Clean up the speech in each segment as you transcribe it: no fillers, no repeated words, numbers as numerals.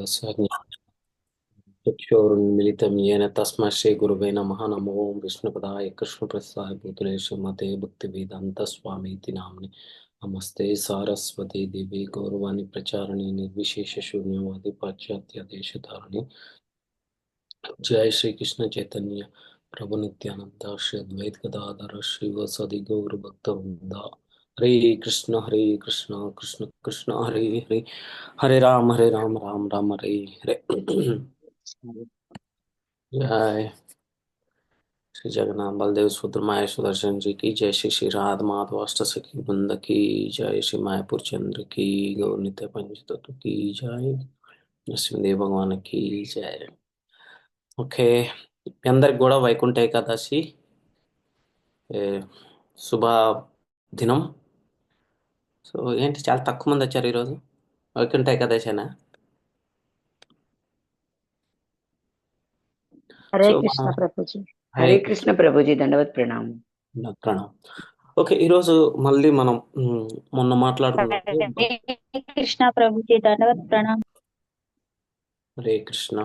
तस्य चक्षुरुन्मिलितं येन तस्मै श्रीगुरुवे नमः। नमो विष्णुपदाय कृष्णप्रसाय भूतले श्रीमते भक्तिवेदान्तस्वामीति नाम्ने नमस्ते सारस्वती देवी गौरवाणी प्रचारिणी निर्विशेषशून्यवादी पाश्चात्य जय श्री कृष्ण चैतन्य प्रभु नित्यानंद श्री अद्वैत गदाधर श्रीवासदि गौर भक्तवृंद। हरे कृष्ण कृष्ण कृष्ण हरे हरे, हरे राम राम राम हरे हरे। जय श्री जगन्नाथ बलदेव सुब्रमण्य सुदर्शन जी की जय। श्री श्री राधा माधव अष्ट सखी वृंद की जय। श्री मायापुर चंद्र की गौर नित्य पंचतत्व की जय। నరసింహదేవ్ భగవానికి జయ. ఓకే, మీ అందరికి కూడా వైకుంఠ ఏకాదశి ఏ, శుభ దినం. సో ఏంటి చాలా తక్కువ మంది వచ్చారు ఈరోజు? వైకుంఠ ఏకాదశినా? हरे సో कृष्ण प्रभु जी। హరే हरे कृष्ण प्रभु जी, दंडवत प्रणाम। ప్రణాం. ఓకే, ఈరోజు మళ్ళీ మనం మొన్న हरे మాట్లాడుకున్నట్టు कृष्णा प्रभु जी, दंडवत प्रणाम। హరే కృష్ణ.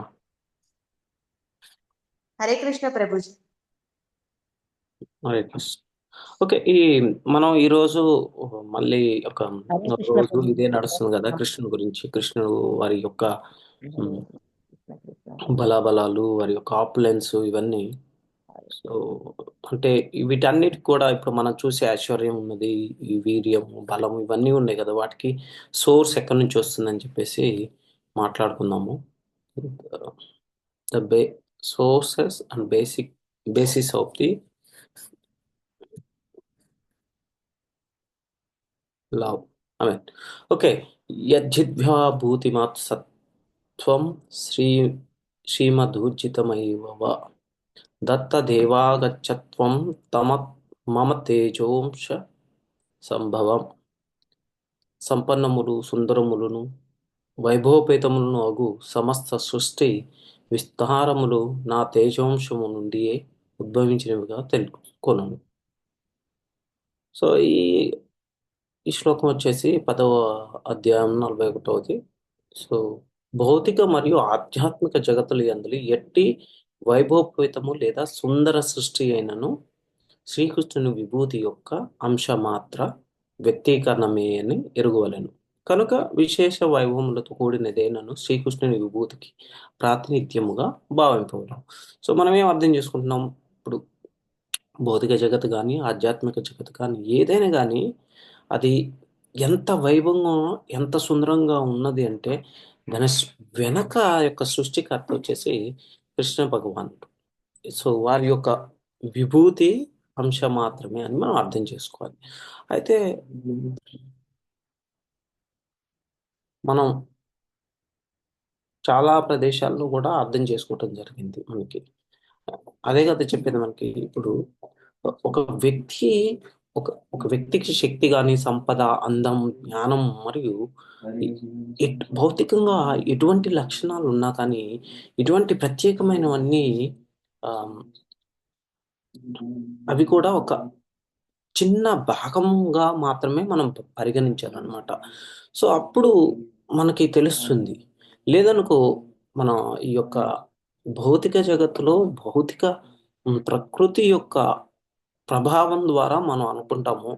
హరే కృష్ణ ప్రభుజీ. హరే కృష్ణ. ఓకే, మనం ఈరోజు మళ్ళీ ఒక हरे कृष्ण రోజు प्रभु ఇదే जी। నడుస్తుంది కదా, కృష్ణుని గురించి, కృష్ణుడు వారి యొక్క ఉమ్, బలాబలాలు, వారి యొక్క ఆపులెన్స్, ఇవన్నీ. సో అంటే వీటన్నిటికి కూడా ఇప్పుడు మనం చూసే ఐశ్వర్యం ఉన్నది, ఈ వీర్యము, బలం, ఇవన్నీ ఉన్నాయి కదా, వాటికి సోర్స్ ఎక్కడి నుంచి వస్తుందని చెప్పేసి మాట్లాడుకుందాము. The sources and basis of the love. I mean okay, యజ్జిద్భ్యా భూతిమాత్ సత్వం శ్రీమధూర్జితమైవ దత్తదేవాగచ్చత్వం మమ తేజోంశ సంభవం. సంపన్నములు సుందరములను వైభవపేతములను అగు సమస్త సృష్టి విస్తారములు నా తేజోంశము నుండియే ఉద్భవించినవిగా తెలుసుకొనను. సో ఈ శ్లోకం వచ్చేసి 10వ అధ్యాయం 41వ. సో భౌతిక మరియు ఆధ్యాత్మిక జగత్తులు యందు ఎట్టి వైభవపేతము లేదా సుందర సృష్టి అయినను శ్రీకృష్ణుని విభూతి యొక్క అంశమాత్ర వ్యక్తీకరణమే అని ఎరుగవలెను. కనుక విశేష వైభవములతో కూడినదేనను శ్రీకృష్ణుని విభూతికి ప్రాతినిధ్యముగా భావింపవలను. సో మనం ఏం అర్థం చేసుకుంటున్నాం? ఇప్పుడు భౌతిక జగత్తు కానీ ఆధ్యాత్మిక జగత్తు కానీ ఏదైనా కానీ అది ఎంత వైభవంగా, ఎంత సుందరంగా ఉన్నది అంటే దాని వెనక యొక్క సృష్టికర్త వచ్చేసి కృష్ణ భగవానుడు. సో వారి యొక్క విభూతి అంశం మాత్రమే అని మనం అర్థం చేసుకోవాలి. అయితే మనం చాలా ప్రదేశాల్లో కూడా అర్థం చేసుకోవటం జరిగింది మనకి. అదే కదా చెప్పేది మనకి. ఇప్పుడు ఒక వ్యక్తి ఒక వ్యక్తికి శక్తి కానీ, సంపద, అందం, జ్ఞానం మరియు భౌతికంగా ఎటువంటి లక్షణాలు ఉన్నా కానీ ఇటువంటి ప్రత్యేకమైనవన్నీ అవి కూడా ఒక చిన్న భాగంగా మాత్రమే మనం పరిగణించాలన్నమాట. సో అప్పుడు మనకి తెలుస్తుంది. లేదనుకో మన ఈ యొక్క భౌతిక జగత్తులో భౌతిక ప్రకృతి యొక్క ప్రభావం ద్వారా మనం అనుకుంటాము.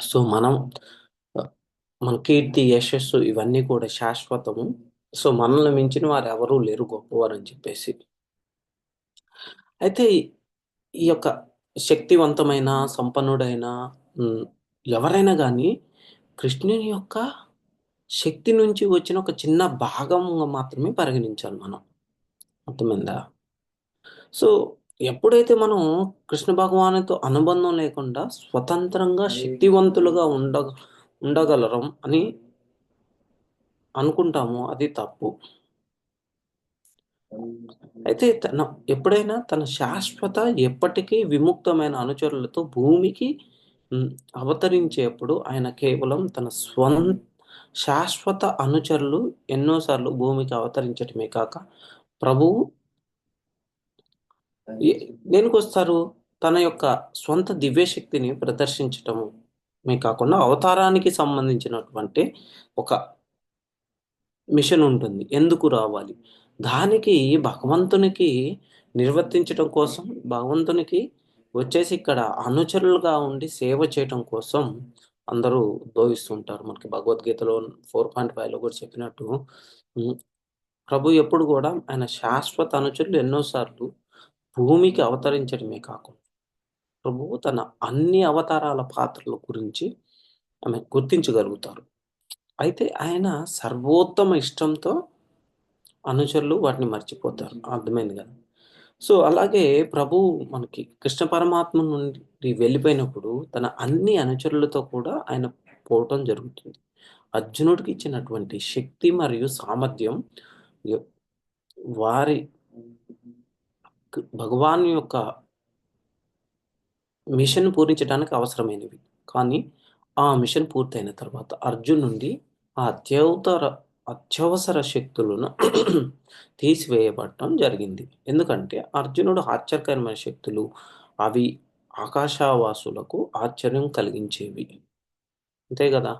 సో మన కీర్తి, యశస్సు ఇవన్నీ కూడా శాశ్వతము. సో మనల్ని మించిన వారు ఎవరూ లేరు గొప్పవారు అని చెప్పేసి. అయితే ఈ యొక్క శక్తివంతమైన, సంపన్నుడైన ఎవరైనా కానీ కృష్ణుని యొక్క శక్తి నుంచి వచ్చిన ఒక చిన్న భాగంగా మాత్రమే పరిగణించాలి మనం. అర్థమైందా? సో ఎప్పుడైతే మనం కృష్ణ భగవానుతో అనుబంధం లేకుండా స్వతంత్రంగా శక్తివంతులుగా ఉండగలరం అని అనుకుంటామో అది తప్పు. అయితే ఎప్పుడైనా తన శాశ్వత ఎప్పటికీ విముక్తమైన అనుచరులతో భూమికి అవతరించేప్పుడు ఆయన కేవలం తన శాశ్వత అనుచరులు ఎన్నోసార్లు భూమికి అవతరించటమే కాక ప్రభువు దేనికి వస్తారు? తన యొక్క స్వంత దివ్యశక్తిని ప్రదర్శించటమే కాకుండా అవతారానికి సంబంధించినటువంటి ఒక మిషన్ ఉంటుంది. ఎందుకు రావాలి? దానికి భగవంతునికి నిర్వర్తించటం కోసం, భగవంతునికి వచ్చేసి ఇక్కడ అనుచరులుగా ఉండి సేవ చేయటం కోసం అందరూ ఉద్భవిస్తుంటారు. మనకి భగవద్గీతలో 4.5లో కూడా చెప్పినట్టు హ్మ్. ప్రభు ఎప్పుడు కూడా ఆయన శాశ్వత అనుచరులు ఎన్నో సార్లు భూమికి అవతరించడమే కాకుండా, ప్రభువు తన అన్ని అవతారాల పాత్రల గురించి ఆమె గుర్తించగలుగుతారు. అయితే ఆయన సర్వోత్తమ ఇష్టంతో అనుచరులు వాటిని మర్చిపోతారు. అర్థమైంది కదా! సో, అలాగే ప్రభువు మనకి కృష్ణ పరమాత్మ నుండి వెళ్ళిపోయినప్పుడు తన అన్ని అనుచరులతో కూడా ఆయన పోవటం జరుగుతుంది. అర్జునుడికి ఇచ్చినటువంటి శక్తి మరియు సామర్థ్యం ఎ వారి భగవాన్ యొక్క మిషన్ పూరించడానికి అవసరమైనవి. కానీ ఆ మిషన్ పూర్తయిన తర్వాత అర్జున్ నుండి ఆ అత్యవసర శక్తులను తీసివేయబడటం జరిగింది. ఎందుకంటే అర్జునుడు ఆశ్చర్యకరమైన శక్తులు అవి ఆకాశవాసులకు ఆశ్చర్యం కలిగించేవి. అంతే కదా!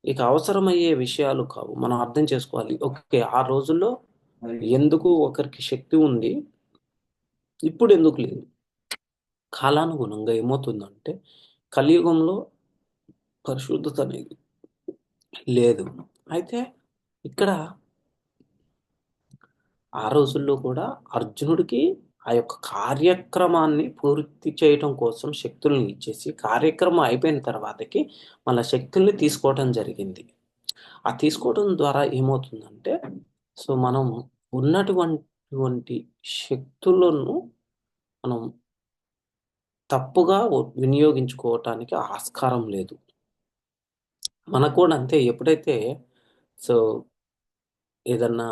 ఇక అవసరమయ్యే విషయాలు కావు. మనం అర్థం చేసుకోవాలి. ఓకే. ఆ రోజుల్లో ఎందుకు ఒకరికి శక్తి ఉంది, ఇప్పుడు ఎందుకు లేదు? కాలానుగుణంగా ఏమవుతుందంటే కలియుగంలో పరిశుద్ధత అనేది లేదు. అయితే ఇక్కడ ఆ రోజుల్లో కూడా అర్జునుడికి ఆ యొక్క కార్యక్రమాన్ని పూర్తి చేయటం కోసం శక్తుల్ని ఇచ్చేసి, కార్యక్రమం అయిపోయిన తర్వాతకి మళ్ళా శక్తుల్ని తీసుకోవటం జరిగింది. ఆ తీసుకోవడం ద్వారా ఏమవుతుందంటే, సో, మనం ఉన్నటువంటి శక్తులను మనం తప్పుగా వినియోగించుకోవటానికి ఆస్కారం లేదు. మనకు కూడా అంతే. ఎప్పుడైతే సో, ఏదన్నా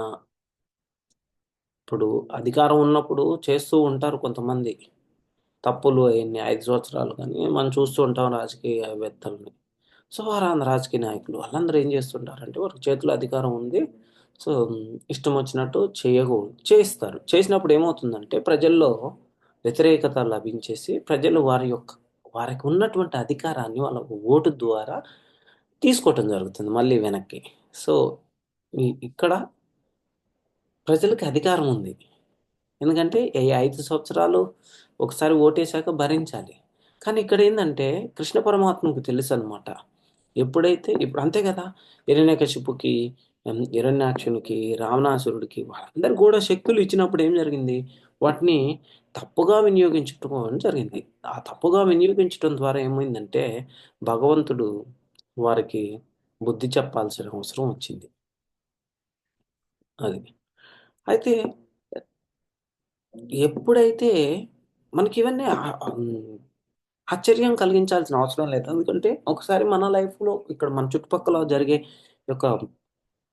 ఇప్పుడు అధికారం ఉన్నప్పుడు చేస్తూ ఉంటారు కొంతమంది. తప్పులు అయన్నీ 5 సంవత్సరాలు గానీ మనం చూస్తూ ఉంటాం రాజకీయవేత్తలని. సో, రాజకీయ నాయకులు వాళ్ళందరూ ఏం చేస్తుంటారంటే వారి చేతిలో అధికారం ఉంది. సో, ఇష్టం వచ్చినట్టు చేయిస్తారు. చేసినప్పుడు ఏమవుతుందంటే ప్రజల్లో వ్యతిరేకత లభించేసి ప్రజలు వారికి ఉన్నటువంటి అధికారాన్ని వాళ్ళ ఓటు ద్వారా తీసుకోవటం జరుగుతుంది మళ్ళీ వెనక్కి. సో, ఇక్కడ ప్రజలకి అధికారం ఉంది. ఎందుకంటే ఈ 5 సంవత్సరాలు ఒకసారి ఓటేసాక భరించాలి. కానీ ఇక్కడేందంటే కృష్ణ పరమాత్మకు తెలుసనమాట. ఎప్పుడైతే ఇప్పుడు అంతే కదా! హిరణ్యకశిపుకి, హిరణ్యాక్షునికి, రావణాసురుడికి వాళ్ళందరికి కూడా శక్తులు ఇచ్చినప్పుడు ఏం జరిగింది? వాటిని తప్పుగా వినియోగించటం జరిగింది. ఆ తప్పుగా వినియోగించటం ద్వారా ఏమైందంటే భగవంతుడు వారికి బుద్ధి చెప్పాల్సిన అవసరం వచ్చింది. అది. అయితే ఎప్పుడైతే మనకివన్నీ ఆశ్చర్యం కలిగించాల్సిన అవసరం లేదు. ఎందుకంటే ఒకసారి మన లైఫ్‌లో ఇక్కడ మన చుట్టుపక్కల జరిగే యొక్క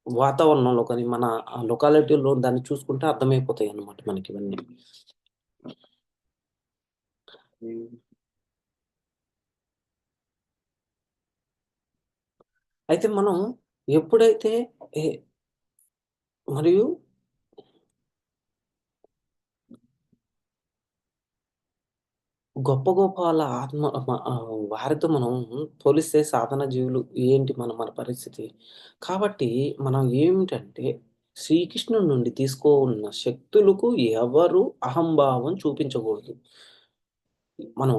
వాతావరణంలో కానీ, మన లొకాలిటీలో దాన్ని చూసుకుంటే అర్థమైపోతాయన్నమాట మనకివన్నీ. అయితే మనం ఎప్పుడైతే ఎ మరియు గొప్ప గొప్ప వాళ్ళ వారితో మనం పోలిస్తే సాధారణ జీవులు ఏంటి మన పరిస్థితి. కాబట్టి మనం ఏమిటంటే శ్రీకృష్ణుడి నుండి తీసుకోన్న శక్తులకు ఎవరు అహంభావం చూపించకూడదు. మనం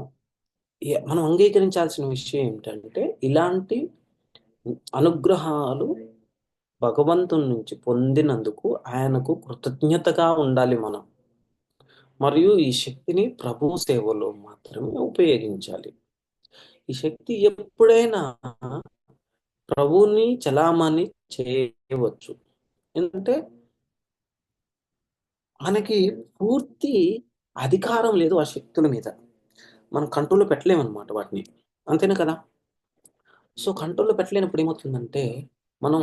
మనం అంగీకరించాల్సిన విషయం ఏమిటంటే ఇలాంటి అనుగ్రహాలు భగవంతుని నుంచి పొందినందుకు ఆయనకు కృతజ్ఞతగా ఉండాలి మనం. మరియు ఈ శక్తిని ప్రభువు సేవలో మాత్రమే ఉపయోగించాలి. ఈ శక్తి ఎప్పుడైనా ప్రభువుని చలామణి చేయవచ్చు. ఎందుకంటే మనకి పూర్తి అధికారం లేదు ఆ శక్తుల మీద. మనం కంట్రోల్‌లో పెట్టలేమనమాట వాటిని. అంతేనా కదా! సో, కంట్రోల్‌లో పెట్టలేనప్పుడు ఏమవుతుందంటే, మనం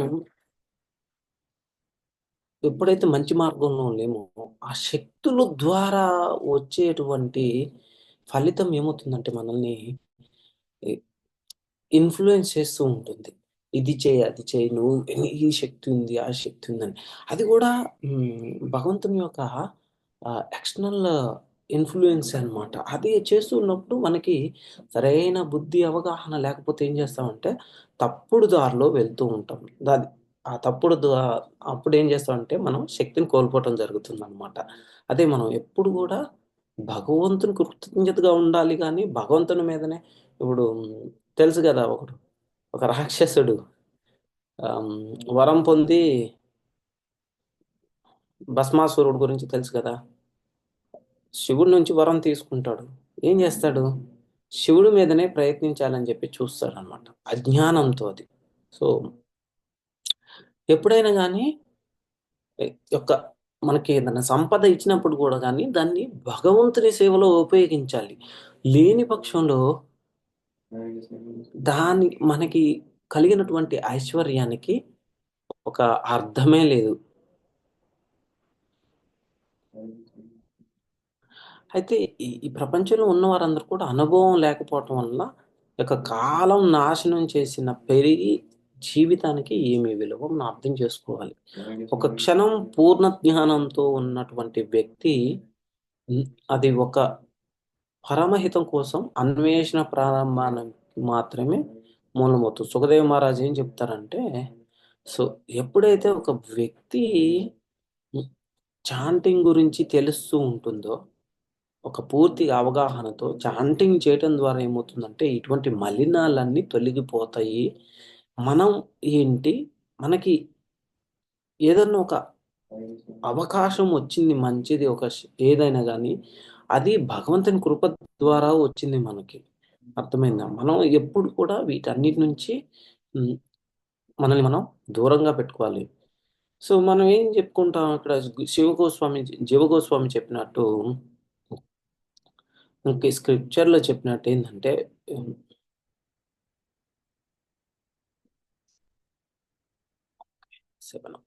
ఎప్పుడైతే మంచి మార్గంలో లేమో, ఆ శక్తుల ద్వారా వచ్చేటువంటి ఫలితం ఏమవుతుందంటే మనల్ని ఇ ఇన్‌ఫ్లూయెన్స్ చేస్తూ ఉంటుంది. ఇది చెయి, అది చెయి, నువ్వు ఈ శక్తి ఉంది, ఆ శక్తి ఉందని. అది గూడా భగవంతుని యొక్క ఎక్స్‌టర్నల్ ఇన్‌ఫ్లూయెన్సే అనమాట. అది చేస్తూ ఉన్నప్పుడు మనకి సరైన బుద్ధి, అవగాహన లేకపోతే ఏం చేస్తామంటే, తప్పుడు దారిలో వెళ్తూ ఉంటాం. ఆ తప్పుడు అప్పుడు ఏం చేస్తామంటే మనం శక్తిని కోల్పోవటం జరుగుతుందన్నమాట. అదే మనం ఎప్పుడు కూడా భగవంతుని కృతజ్ఞతగా ఉండాలి గానీ, భగవంతుని మీదనే ఇప్పుడు తెలుసు గదా! ఒక రాక్షసుడు వరం పొంది భస్మాసురుడు గురించి తెలుసు కదా! శివుడి నుంచి వరం తీసుకుంటాడు. ఏం చేస్తాడు? శివుడి మీదనే ప్రయత్నించాలని చెప్పి చూస్తాడనమాట. అజ్ఞానంతో అది. సో, ఎప్పుడైనా గానీ ఎ యొక్క మనకి ఏదైనా సంపద ఇచ్చినప్పుడు గూడా గానీ, దాన్ని భగవంతుని సేవలో ఉపయోగించాలి. లేని పక్షంలో మనకి కలిగినటువంటి ఐశ్వర్యానికి ఒక అర్థమే లేదు. అయితే ఈ ప్రపంచంలో ఉన్న వారందరూ కూడా అనుభవం లేకపోవటం వల్ల యొక్క కాలం నాశనం చేసిన పెరిగి జీవితానికి ఏమి విలువ మనం అర్థం చేసుకోవాలి. ఒక క్షణం పూర్ణ జ్ఞానంతో ఉన్నటువంటి వ్యక్తి హ్మ్, అది ఒక పరమహితం కోసం అన్వేషణ ప్రారంభానికి మాత్రమే మూలమవుతుంది. సుఖదేవ్ మహారాజ్ ఏం చెప్తారంటే, సో ఎప్పుడైతే ఒక వ్యక్తి హ్మ్, చాంటింగ్ గురించి తెలుస్తూ ఉంటుందో ఒక పూర్తి అవగాహనతో చాంటింగ్ చేయటం ద్వారా ఏమవుతుందంటే, ఇటువంటి మలినాలన్నీ తొలగిపోతాయి. మనం ఏంటి, మనకి ఏదన్నా ఒక అవకాశం వచ్చింది మంచిది ఏదైనా గానీ, అది భగవంతుని కృప ద్వారా వచ్చింది మనకి. అర్థమైందా? మనం ఎప్పుడు కూడా వీటన్నిటి నుంచి హ్మ్, మనల్ని మనం దూరంగా పెట్టుకోవాలి. సో, మనం ఏం చెప్పుకుంటాం ఇక్కడ జీవగోస్వామి చెప్పినట్టు మనకి స్క్రిప్చర్‌లో చెప్పినట్టు ఏందంటే హ్మ్. 7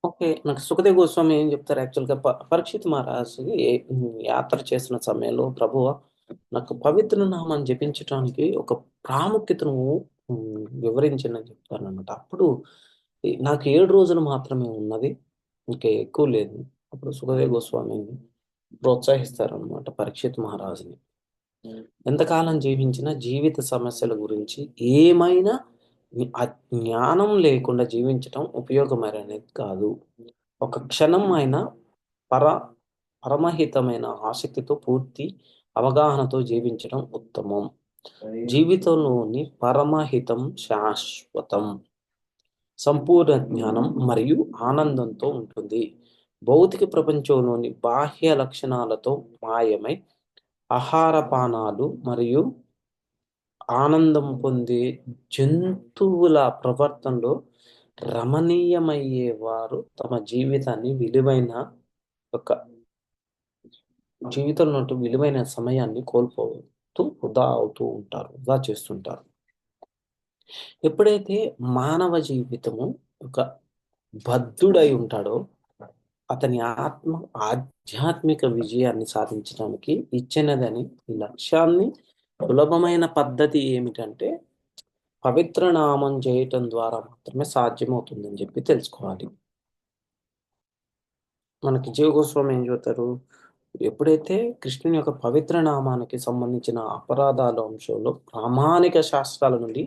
ఓకే. నాకు 'సుఖదేవ్ గోస్వామి' ఏం చెప్తారు యాక్చువల్‌గా పరీక్షిత్ మహారాజుకి యాత్ర చేసిన సమయంలో ప్రభువా నాకు పవిత్ర నామాన్ని జపించటానికి ఒక ప్రాముఖ్యతను వివరించండి అని చెప్తారనమాట. అప్పుడు నాకు 7 రోజులు మాత్రమే ఉన్నది. ఇంకా ఎక్కువ లేదు. అప్పుడు 'సుఖదేవ్ గోస్వామి' ప్రోత్సహిస్తారనమాట పరీక్షిత్ మహారాజుని. ఎంతకాలం జీవించినా జీవిత సమస్యల గురించి ఏమైనా జ్ఞానం లేకుండా జీవించటం ఉపయోగమైనది కాదు. ఒక క్షణం అయినా పర పరమహితమైన ఆసక్తితో పూర్తి అవగాహనతో జీవించడం ఉత్తమం. జీవితంలోని పరమహితం శాశ్వతం. సంపూర్ణ జ్ఞానం మరియు ఆనందంతో ఉంటుంది. భౌతిక ప్రపంచంలోని బాహ్య లక్షణాలతో మాయమై ఆహారపానాలు మరియు ఆనందం పొందే జంతువుల ప్రవర్తనలో రమణీయమయ్యేవారు తమ ఒక జీవితంలో విలువైన సమయాన్ని కోల్పోతూ వృధా చేస్తుంటారు. ఎప్పుడైతే మానవ జీవితము ఒక బద్ధుడై ఉంటాడో అతని ఆధ్యాత్మిక విజయాన్ని సాధించడానికి ఇచ్చినదని ఈ లక్ష్యాన్ని సులభమైన పద్ధతి ఏమిటంటే పవిత్ర నామం చేయటం ద్వారా మాత్రమే సాధ్యమవుతుందని చెప్పి తెలుసుకోవాలి. మనకి జీవ గోస్వామి ఏం చెబుతారు? ఎప్పుడైతే కృష్ణుని యొక్క పవిత్ర నామానికి సంబంధించిన అపరాధాల అంశంలో ప్రామాణిక శాస్త్రాల నుండి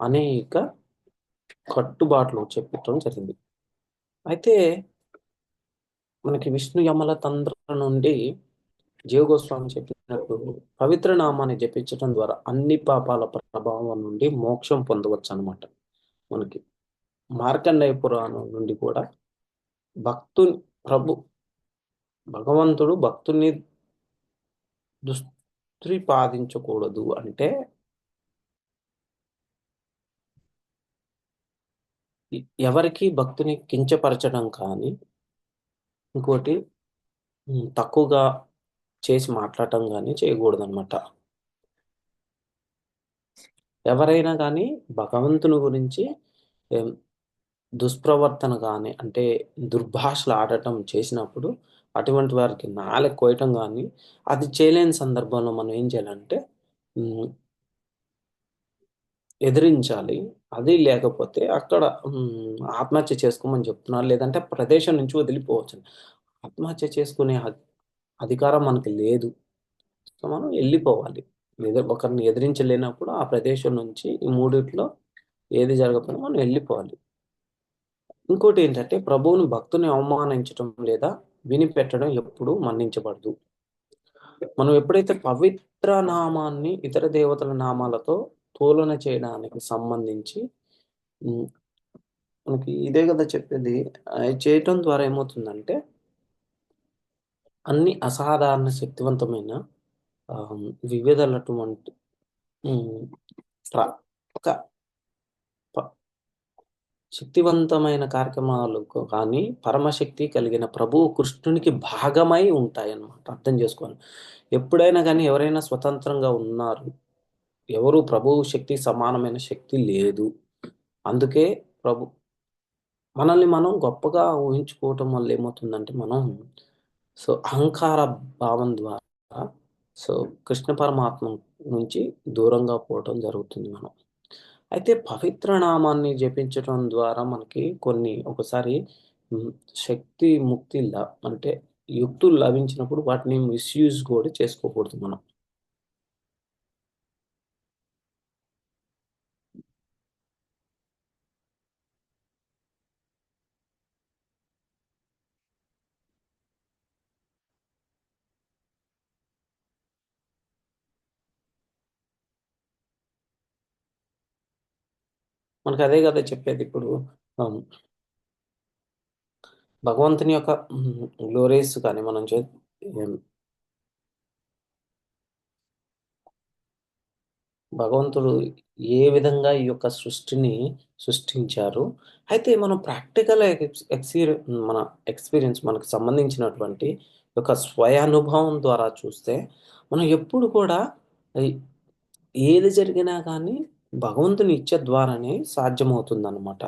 అనేక కట్టుబాట్లు చెప్పటం జరిగింది. అయితే మనకి విష్ణు యమల తంత్ర నుండి జీవ గోస్వామి చెప్పినట్టు పవిత్ర నామాన్ని జపించడం ద్వారా అన్ని పాపాల ప్రభావం నుండి మోక్షం పొందవచ్చు అనమాట. మనకి మార్కండేయ పురాణం నుండి కూడా భక్తుని భగవంతుడు భక్తుని దుష్ప్రతిపాదించకూడదు అంటే ఎవరికి భక్తుని కించపరచడం కానీ ఇంకోటి తక్కువగా చేసి మాట్లాడటం కానీ చేయకూడదనమాట. ఎవరైనా కానీ భగవంతుని గురించి దుష్ప్రవర్తన కానీ అంటే దుర్భాషలు ఆడటం చేసినప్పుడు అటువంటి వారికి నాలుక కోయటం కానీ అది చేయలేని సందర్భంలో మనం ఏం చేయాలంటే ఎదిరించాలి. అది లేకపోతే అక్కడ ఆత్మహత్య చేసుకోమని చెప్తున్నారు. లేదంటే ప్రదేశం నుంచి వదిలిపోవచ్చు. ఆత్మహత్య చేసుకునే అధికారం మనకి లేదు. సో, మనం వెళ్ళిపోవాలి. ఒకరిని ఎదిరించలేనప్పుడు ఆ ప్రదేశం నుంచి ఈ మూడిట్లో ఏది జరగకపోయినా మనం వెళ్ళిపోవాలి. ఇంకోటి ఏంటంటే ప్రభువుని భక్తుని అవమానించడం లేదా వినిపెట్టడం ఎప్పుడూ మన్నించబడదు. మనం ఎప్పుడైతే పవిత్ర నామాన్ని ఇతర దేవతల నామాలతో తులన చేయడానికి సంబంధించి ఉమ్, మనకి ఇదే కదా చెప్పేది. అది చేయటం ద్వారా ఏమవుతుందంటే అన్ని అసాధారణ శక్తివంతమైన ఆ, వివిధలటువంటి ఉమ్, ప్ర- ఒక ప- శక్తివంతమైన కార్యక్రమాలు కానీ పరమశక్తి కలిగిన ప్రభువు కృష్ణునికి భాగమై ఉంటాయి అన్నమాట. అర్థం చేసుకోవాలి. ఎప్పుడైనా కానీ ఎవరైనా స్వతంత్రంగా ఉన్నారు, ఎవరు ప్రభువు శక్తి సమానమైన శక్తి లేదు. అందుకే ప్రభు మనల్ని మనం గొప్పగా ఊహించుకోవటం వల్ల ఏమవుతుందంటే మనం అహంకార భావం ద్వారా సో కృష్ణ పరమాత్మ నుంచి దూరంగా పోవటం జరుగుతుంది మనం. అయితే పవిత్ర నామాన్ని జపించడం ద్వారా మనకి కొన్ని ఒకసారి ఉమ్, శక్తి ముక్తి అంటే యుక్తులు లభించినప్పుడు వాటిని మిస్యూజ్ కూడా చేసుకోకూడదు మనం. మనకి అదే కదా చెప్పేది ఇప్పుడు. ఆమ్, భగవంతుని యొక్క గ్లోరీస్ కానీ మనం ఏం, భగవంతుడు ఏ విధంగా ఈ యొక్క సృష్టిని సృష్టించారు. అయితే మనం ప్రాక్టికల్ మన ఎక్స్పీరియన్స్ మనకు సంబంధించినటువంటి ఒక స్వయానుభవం ద్వారా చూస్తే మనం ఎప్పుడు కూడా ఈ- ఏది జరిగినా కానీ భగవంతుని ఇచ్చ ద్వారానే సాధ్యమవుతుంది అనమాట.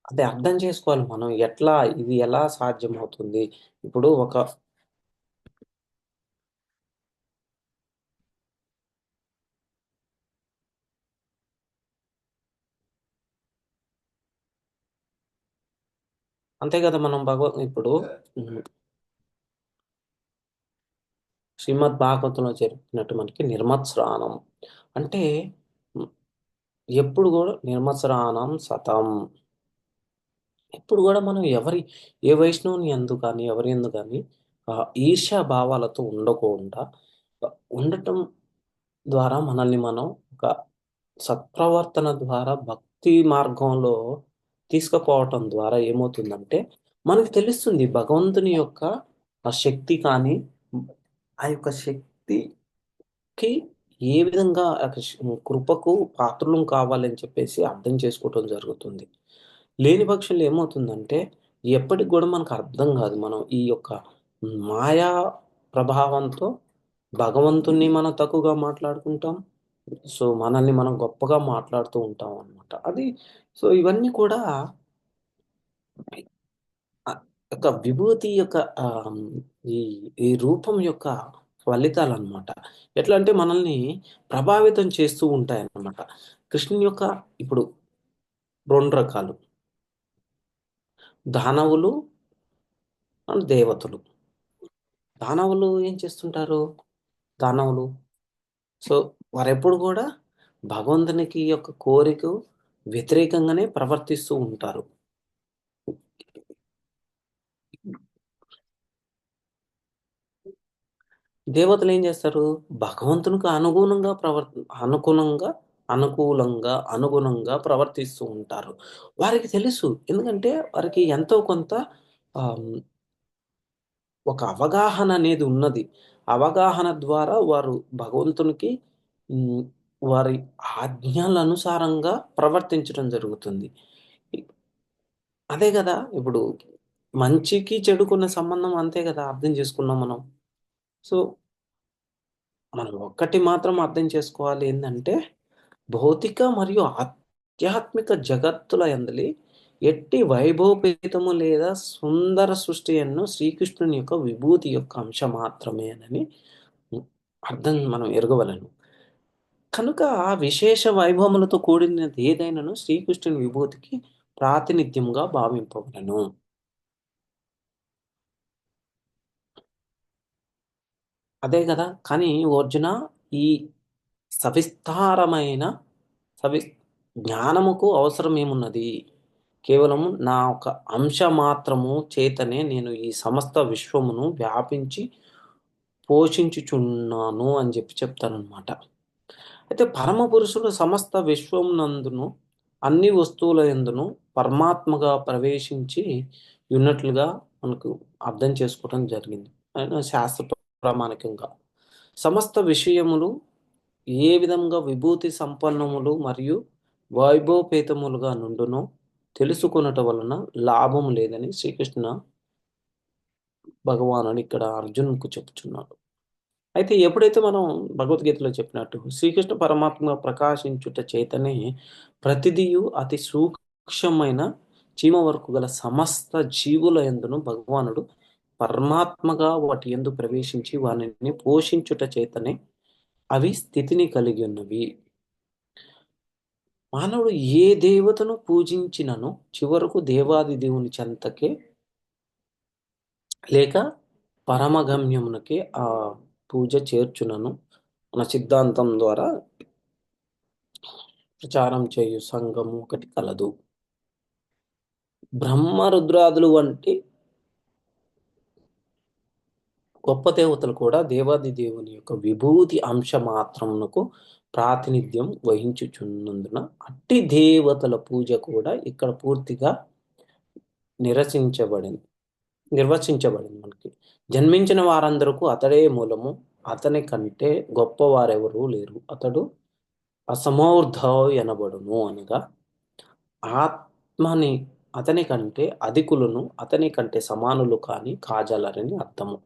అది అర్థం చేసుకోవాలి మనం ఎట్లా ఇది ఎలా సాధ్యమవుతుంది. ఇప్పుడు ఒక అంతే కదా మనం ఇప్పుడు ఉమ్, శ్రీమద్ భాగవతంలో చెప్పినట్టు మనకి నిర్మత్స్నానం అంటే ఉమ్, ఎప్పుడు కూడా నిర్మత్స్నానం సతం. ఎప్పుడు కూడా మనం ఏ వైష్ణవుని ఎందు కానీ ఎవరి ఎందు కానీ ఈర్ష్యా భావాలతో ఉండకుండా ఆ, ఉండటం ద్వారా మనల్ని మనం ఒక సత్ప్రవర్తన ద్వారా భక్తి మార్గంలో తీసుకుపోవటం ద్వారా ఏమవుతుందంటే మనకు తెలుస్తుంది భగవంతుని యొక్క ఆ శక్తి కానీ ఆ యొక్క శక్తికి ఏ విధంగా ఆ కృపకు పాత్రలు కావాలని చెప్పేసి అర్థం చేసుకోవటం జరుగుతుంది. లేని పక్షంలో ఏమవుతుందంటే ఎప్పటికి కూడా మనకు అర్థం కాదు. మనం ఈ యొక్క మాయా ప్రభావంతో భగవంతుణ్ణి మనం తక్కువగా మాట్లాడుకుంటాం. మనల్ని మనం గొప్పగా మాట్లాడుతూ ఉంటాం అన్నమాట. అది ఇవన్నీ కూడా ఆ యొక్క విభూతి యొక్క ఈ ఈ రూపం యొక్క ఫలితాలు అన్నమాట. ఎట్లా అంటే మనల్ని ప్రభావితం చేస్తూ ఉంటాయి అన్నమాట. కృష్ణుని యొక్క ఇప్పుడు రెండు రకాలు దానవులు అండ్ దేవతలు. దానవులు ఏం చేస్తుంటారు? దానవులు సో వారెప్పుడు కూడా భగవంతునికి యొక్క కోరిక వ్యతిరేకంగానే ప్రవర్తిస్తూ ఉంటారు. దేవతలు ఏం చేస్తారు? భగవంతునికి అనుగుణంగా అనుగుణంగా ప్రవర్తిస్తూ ఉంటారు. వారికి తెలుసు. ఎందుకంటే వారికి ఎంతో కొంత ఆమ్, ఒక అవగాహన అనేది ఉన్నది. అవగాహన ద్వారా వారు భగవంతునికి ఉమ్, వారి ఆజ్ఞల అనుసారంగా ప్రవర్తించడం జరుగుతుంది. అదే కదా ఇప్పుడు మంచికి చెడుకున్న సంబంధం అంతే కదా అర్థం చేసుకున్నాం మనం. సో మనం ఒక్కటి మాత్రం అర్థం చేసుకోవాలి ఏంటంటే భౌతిక మరియు ఆధ్యాత్మిక జగత్తుల యందలి ఎట్టి వైభవపేతము లేదా సుందర సృష్టి అನ್ನು శ్రీకృష్ణుని యొక్క విభూతి యొక్క అంశం మాత్రమే అని అర్థం మనం ఎరగవలను. కనుక ఆ విశేష వైభవములతో కూడినది ఏదైనాను శ్రీకృష్ణుని విభూతికి ప్రాతినిధ్యంగా భావింపవలను. అదే కదా. కానీ అర్జున, ఈ సవిస్తారమైన సవి జ్ఞానముకు అవసరం ఏమున్నది? కేవలము నా ఒక అంశ మాత్రము చేతనే నేను ఈ సమస్త విశ్వమును వ్యాపించి పోషించుచున్నాను అని చెప్తానన్నమాట. అయితే పరమ పురుషుడు సమస్త విశ్వమునందును అన్ని వస్తువుల యందును పరమాత్మగా ప్రవేశించి ఉన్నట్లుగా మనకు అర్థం చేసుకోవడం జరిగింది. ఆయన శాస్త్ర ప్రామాణికంగా సమస్త విషయములు ఏ విధంగా విభూతి సంపన్నములు మరియు వైభవపేతములుగా నుండునో తెలుసుకొనుట వలన లాభం లేదని శ్రీకృష్ణ భగవానుడు ఇక్కడ అర్జునుకు చెప్తున్నాడు. అయితే ఎప్పుడైతే మనం భగవద్గీతలో చెప్పినట్టు శ్రీకృష్ణ పరమాత్మ ప్రకాశించుట చేతనే ప్రతిదియు అతి సూక్ష్మమైన చీమ వరకు గల సమస్త జీవుల యందును భగవానుడు పరమాత్మగా వాటి యందు ప్రవేశించి వానిని పోషించుట చేతనే అవి స్థితిని కలిగి ఉన్నవి. మానవుడు ఏ దేవతను పూజించినను చివరకు దేవాది దేవుని చెంతకే లేక పరమగమ్యమునకే ఆ పూజ చేర్చునను మన సిద్ధాంతం ద్వారా ప్రచారం చేయు సంఘము ఒకటి కలదు. బ్రహ్మరుద్రాదులు వంటి గొప్ప దేవతలు కూడా దేవాది దేవుని యొక్క విభూతి అంశ మాత్రమునకు ప్రాతినిధ్యం వహించుచున్నందున అట్టి దేవతల పూజ కూడా ఇక్కడ పూర్తిగా నిర్వచించబడింది మనకి. జన్మించిన వారందరకు అతడే మూలము, అతని కంటే గొప్పవారెవరూ లేరు, అతడు అసమూర్ధ ఎనబడును అనగా ఆత్మని అతని కంటే అధికులను అతని కంటే సమానులు కాని కాజాలరని అర్థము.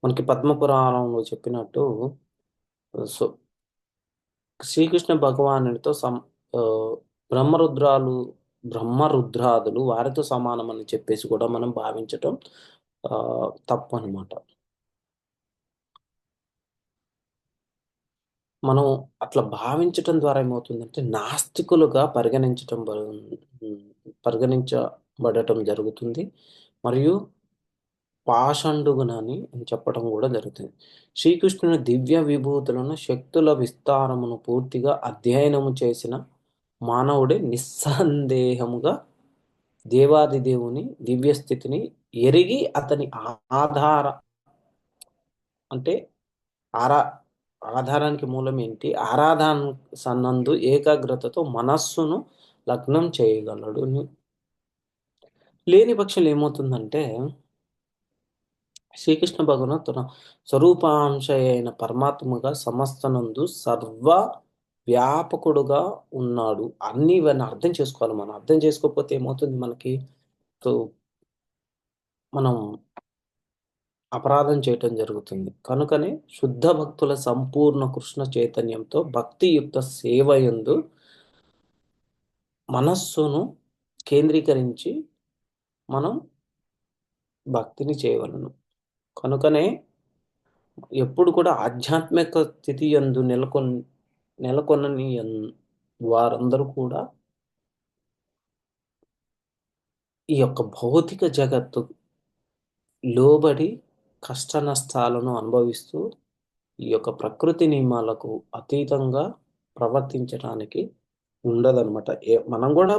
మనకి పద్మపురాణంలో చెప్పినట్టు సో శ్రీకృష్ణ భగవానుడితో బ్రహ్మరుద్రాదులు వారితో సమానం అని చెప్పేసి కూడా మనం భావించటం తప్పు అనమాట. మనం అట్లా భావించటం ద్వారా ఏమవుతుందంటే నాస్తికులుగా పరిగణించబడటం జరుగుతుంది. మరియు పాషండుగునని చెప్పటం కూడా జరుగుతుంది. శ్రీకృష్ణుని దివ్య విభూతులను శక్తుల విస్తారమును పూర్తిగా అధ్యయనము చేసిన మానవుడే నిస్సందేహముగా దేవాది దేవుని దివ్య స్థితిని ఎరిగి అతని ఆధారానికి మూలం ఏంటి? ఆరాధన సన్నందు ఏకాగ్రతతో మనస్సును లగ్నం చేయగలడు. లేని పక్షులు ఏమవుతుందంటే శ్రీకృష్ణ భగవాను తన స్వరూపాంశ అయిన పరమాత్మగా సమస్తనందు సర్వ వ్యాపకుడుగా ఉన్నాడు. అన్ని ఇవన్నీ అర్థం చేసుకోవాలి. మనం అర్థం చేసుకోకపోతే ఏమవుతుంది మనకి? సో మనం అపరాధం చేయటం జరుగుతుంది. కనుకనే శుద్ధ భక్తుల సంపూర్ణ కృష్ణ చైతన్యంతో భక్తియుక్త సేవయందు మనస్సును కేంద్రీకరించి మనం భక్తిని చేయవలను. కనుకనే ఎప్పుడు కూడా ఆధ్యాత్మిక స్థితి యందు నెలకొనని వారందరూ కూడా ఈ యొక్క భౌతిక జగత్తు లోబడి కష్ట నష్టాలను అనుభవిస్తూ ఈ యొక్క ప్రకృతి నియమాలకు అతీతంగా ప్రవర్తించడానికి ఉండదన్నమాట. మనం కూడా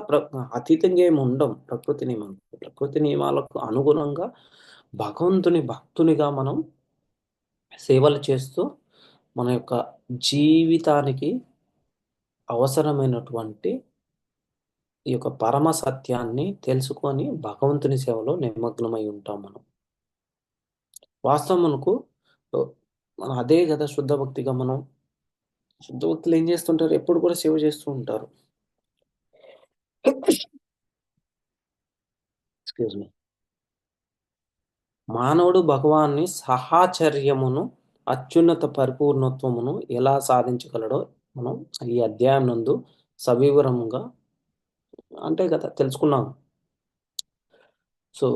అతీతంగా ఏమి ఉండం. ప్రకృతి నియమాలకు అనుగుణంగా భగవంతుని భక్తునిగా మనం సేవలు చేస్తూ మన యొక్క జీవితానికి అవసరమైనటువంటి ఈ యొక్క పరమ సత్యాన్ని తెలుసుకొని భగవంతుని సేవలో నిమగ్నమై ఉంటాం మనం. వాస్తవమునకు మనం అదే కదా శుద్ధ భక్తిగా. మనం శుద్ధ భక్తులు ఏం చేస్తుంటారు? ఎప్పుడు కూడా సేవ చేస్తూ ఉంటారు. Excuse me. మానవుడు భగవాన్ని సహాచర్యమును అత్యున్నత పరిపూర్ణత్వమును ఎలా సాధించగలడో మనం ఈ అధ్యాయం నందు సవివరంగా అంటే కదా తెలుసుకున్నాం. సో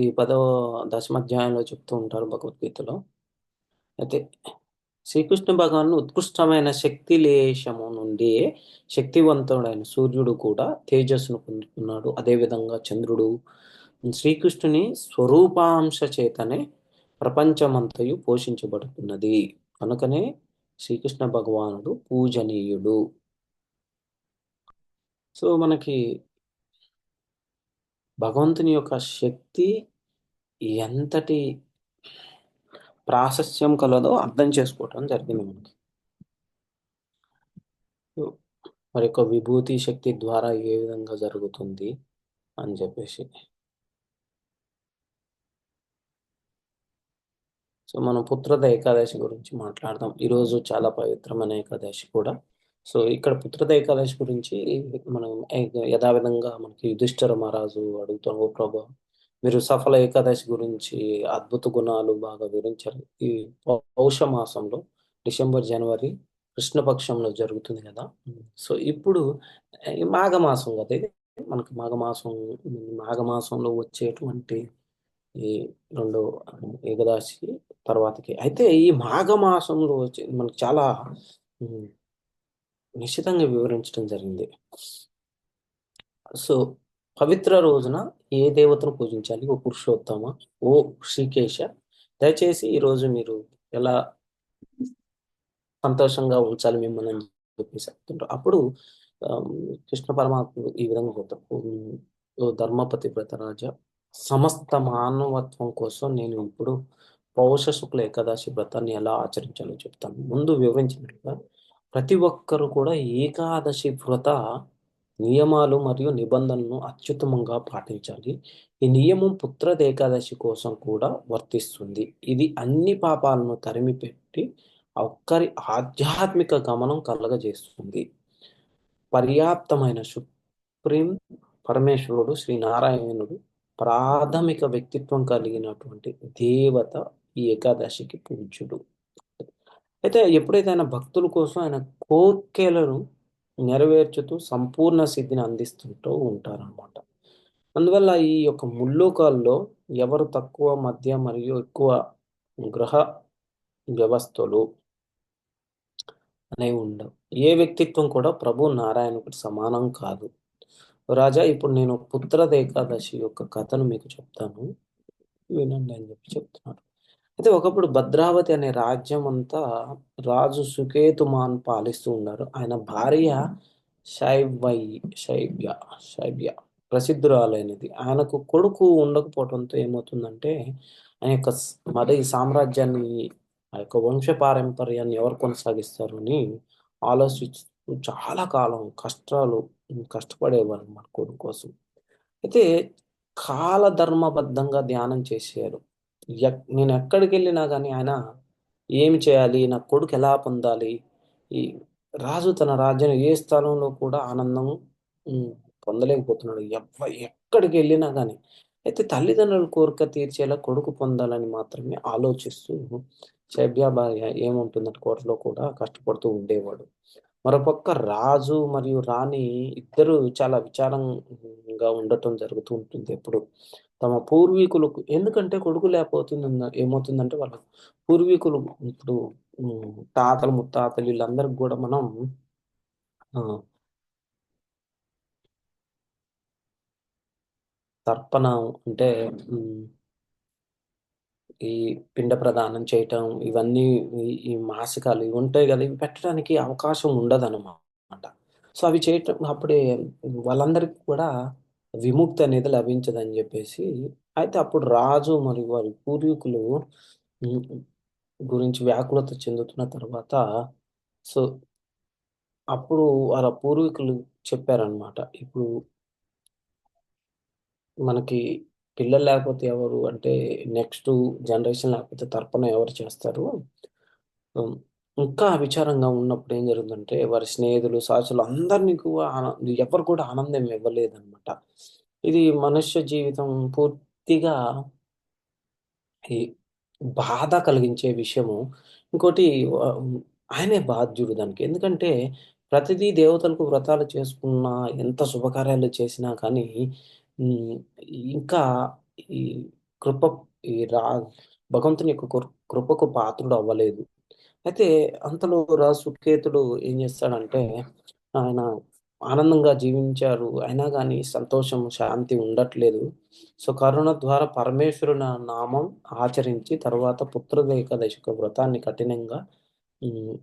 ఈ పదవ దశమ అధ్యాయంలో చెప్తూ ఉంటారు భగవద్గీతలో. అయితే శ్రీకృష్ణ భగవాను ఉత్కృష్టమైన శక్తి లేశము నుండి శక్తివంతుడైన సూర్యుడు కూడా తేజస్సును పొందుతున్నాడు. అదేవిధంగా చంద్రుడు శ్రీకృష్ణుని స్వరూపాంశ చేతనే ప్రపంచమంతయు పోషించబడుతున్నది. కనుకనే శ్రీకృష్ణ భగవానుడు పూజనీయుడు. సో మనకి భగవంతుని యొక్క శక్తి ఎంతటి ప్రాశస్త్యం కలదో అర్థం చేసుకోవటం జరిగింది మనకి. సో, మరి యొక్క విభూతి శక్తి ద్వారా ఏ విధంగా జరుగుతుంది అని చెప్పేసి. సో మనం పుత్రద ఏకాదశి గురించి మాట్లాడదాం. ఈరోజు చాలా పవిత్రమైన ఏకాదశి కూడా. సో ఇక్కడ పుత్రద ఏకాదశి గురించి మనం యథావిధంగా మనకి యుధిష్ఠిర మహారాజు అడుగుతాం, ఓ ప్రభు మీరు సఫల ఏకాదశి గురించి అద్భుత గుణాలు బాగా వివరించారు. ఈ పౌష మాసంలో డిసెంబర్ జనవరి కృష్ణపక్షంలో జరుగుతుంది కదా. సో ఇప్పుడు ఈ మాఘమాసం కదా ఇది. మనకి మాఘమాసంలో వచ్చేటువంటి ఈ రెండో ఏకాదశి తర్వాతకి అయితే ఈ మాఘమాసంలో వచ్చే మనకి చాలా ఉమ్, నిశ్చితంగా వివరించడం జరిగింది. సో పవిత్ర రోజున ఏ దేవతను పూజించాలి? ఓ పురుషోత్తమ, ఓ శ్రీకేశ, దయచేసి ఈరోజు మీరు ఎలా సంతోషంగా ఉంచాలి మిమ్మల్ని అని చెప్పేసి చెప్తుంటారు. అప్పుడు ఆమ్, కృష్ణ పరమాత్ముడు ఈ విధంగా చెప్తారు, ఓ ధర్మపతి వ్రతరాజ, సమస్త మానవత్వం కోసం నేను ఇప్పుడు పౌష శుక్ల ఏకాదశి వ్రతాన్ని ఎలా ఆచరించాలో చెప్తాను. ముందు వివరించినట్లుగా ప్రతి ఒక్కరు కూడా ఏకాదశి వ్రత నియమాలు మరియు నిబంధనలను అత్యుత్తమంగా పాటించాలి. ఈ నియమం పుత్రద ఏకాదశి కోసం కూడా వర్తిస్తుంది. ఇది అన్ని పాపాలను తరిమిపెట్టి ఒక్కరి ఆధ్యాత్మిక గమనం కలగజేస్తుంది. పర్యాప్తమైన సుప్రీం పరమేశ్వరుడు శ్రీనారాయణుడు ప్రాథమిక వ్యక్తిత్వం కలిగినటువంటి దేవత ఈ ఏకాదశికి పూజ్యుడు. అయితే ఎప్పుడైతే ఆయన భక్తుల కోసం ఆయన కోర్కెలను నెరవేర్చుతూ సంపూర్ణ సిద్ధిని అందిస్తుంటూ ఉంటారన్నమాట. అందువల్ల ఈ యొక్క ముల్లోకాల్లో ఎవరు తక్కువ, మధ్య మరియు ఎక్కువ గ్రహ వ్యవస్థలు అనేవి ఉండవు. ఏ వ్యక్తిత్వం కూడా ప్రభు నారాయణుడికి సమానం కాదు. రాజా, ఇప్పుడు నేను పుత్రద ఏకాదశి యొక్క కథను మీకు చెప్తాను, వినండి అని చెప్పి చెప్తున్నారు. అయితే ఒకప్పుడు భద్రావతి అనే రాజ్యం అంతా రాజు సుకేతుమాన్ పాలిస్తూ ఉన్నారు. ఆయన భార్య శైవై శైవ్య శైవ్య ప్రసిద్ధురాలైనది. ఆయనకు కొడుకు ఉండకపోవడంతో ఏమవుతుందంటే ఆయన యొక్క మరి ఈ సామ్రాజ్యాన్ని, ఆ యొక్క వంశ పారంపర్యాన్ని ఎవరు కొనసాగిస్తారు అని ఆలోచిస్తూ చాలా కాలం కష్టపడేవారు అన్నమాట కొడుకు కోసం. అయితే కాలధర్మబద్ధంగా ధ్యానం చేశారు. నేను ఎక్కడికి వెళ్ళినా కానీ ఆయన ఏమి చేయాలి, నా కొడుకు ఎలా పొందాలి, ఈ రాజు తన రాజ్యం ఏ స్థలంలో కూడా ఆనందం ఉమ్, పొందలేకపోతున్నాడు. ఎక్కడికి వెళ్ళినా కానీ. అయితే తల్లిదండ్రుల కోరిక తీర్చేలా కొడుకు పొందాలని మాత్రమే ఆలోచిస్తూ శైబ్యా భార్య ఏముంటుందంటే కోటలో కూడా కష్టపడుతూ ఉండేవాడు. మరోపక్క రాజు మరియు రాణి ఇద్దరు చాలా విచారంగా ఉండటం జరుగుతూ ఉంటుంది ఎప్పుడు. తమ పూర్వీకులకు, ఎందుకంటే కొడుకు లేకపోతుంది ఏమవుతుందంటే వాళ్ళ పూర్వీకులు ఇప్పుడు తాతలు ముత్తాతలు వీళ్ళందరికి కూడా మనం ఆ, తర్పణం అంటే ఉమ్, ఈ పిండ ప్రదానం చేయటం ఇవన్నీ ఈ మాసికాలు ఇవి ఉంటాయి కదా, ఇవి పెట్టడానికి అవకాశం ఉండదన్నమాట. సో అవి చేయటం అప్పుడే వాళ్ళందరికీ కూడా విముక్తి అనేది లభించదని చెప్పేసి. అయితే అప్పుడు రాజు మరియు వారి పూర్వీకులు ఉమ్, గురించి వ్యాకులత చెందుతున్న తర్వాత, సో అప్పుడు వాళ్ళ పూర్వీకులు చెప్పారనమాట, ఇప్పుడు మనకి పిల్లలు లేకపోతే ఎవరు అంటే నెక్స్ట్ జనరేషన్ లేకపోతే తర్పణ ఎవరు చేస్తారు. ఉమ్, ఇంకా విచారంగా ఉన్నప్పుడు ఏం జరుగుతుందంటే వారి స్నేహితులు సాచులు అందరినీ కూడా ఎవరు కూడా ఆనందం ఇవ్వలేదన్నమాట. ఇది మనుష్య జీవితం పూర్తిగా ఈ బాధ కలిగించే విషయము. ఇంకోటి ఆ, ఆయనే బాధ్యుడు దానికి. ఎందుకంటే ప్రతిదీ దేవతలకు వ్రతాలు చేసుకున్నా, ఎంత శుభకార్యాలు చేసినా కానీ ఉమ్, ఇంకా ఈ కృప ఈ రా భగవంతుని యొక్క కృపకు పాత్రుడు అవ్వలేదు. అయితే అంతలో సుకేతుడు ఏం చేస్తాడంటే, ఆయన ఆనందంగా జీవించారు. అయినా గాని సంతోషం, శాంతి ఉండట్లేదు. సో, కరుణ ద్వారా పరమేశ్వరుని నామం ఆచరించి తరువాత పుత్రద ఏకాదశి యొక్క వ్రతాన్ని కఠినంగా హ్మ్.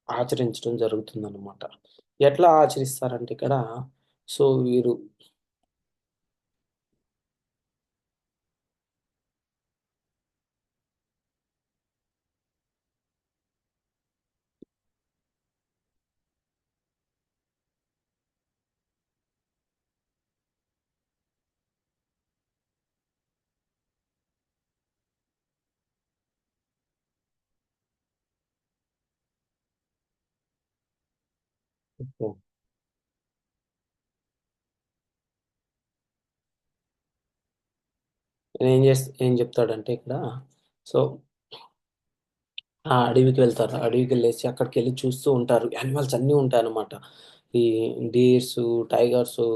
ఆచరించడం జరుగుతుందనమాట. ఎట్లా ఆచరిస్తారంటే ఇక్కడ, సో, వీరు ఓకే. ఏం చెప్తాడంటే ఇక్కడ, సో, ఆ అడవికి వెళ్తారు. అడవికెళ్ళేసి అక్కడికెళ్ళి చూస్తూ ఉంటారు. యానిమల్స్ అన్నీ ఉంటాయన్నమాట. ఈ డీర్సు, టైగర్సు,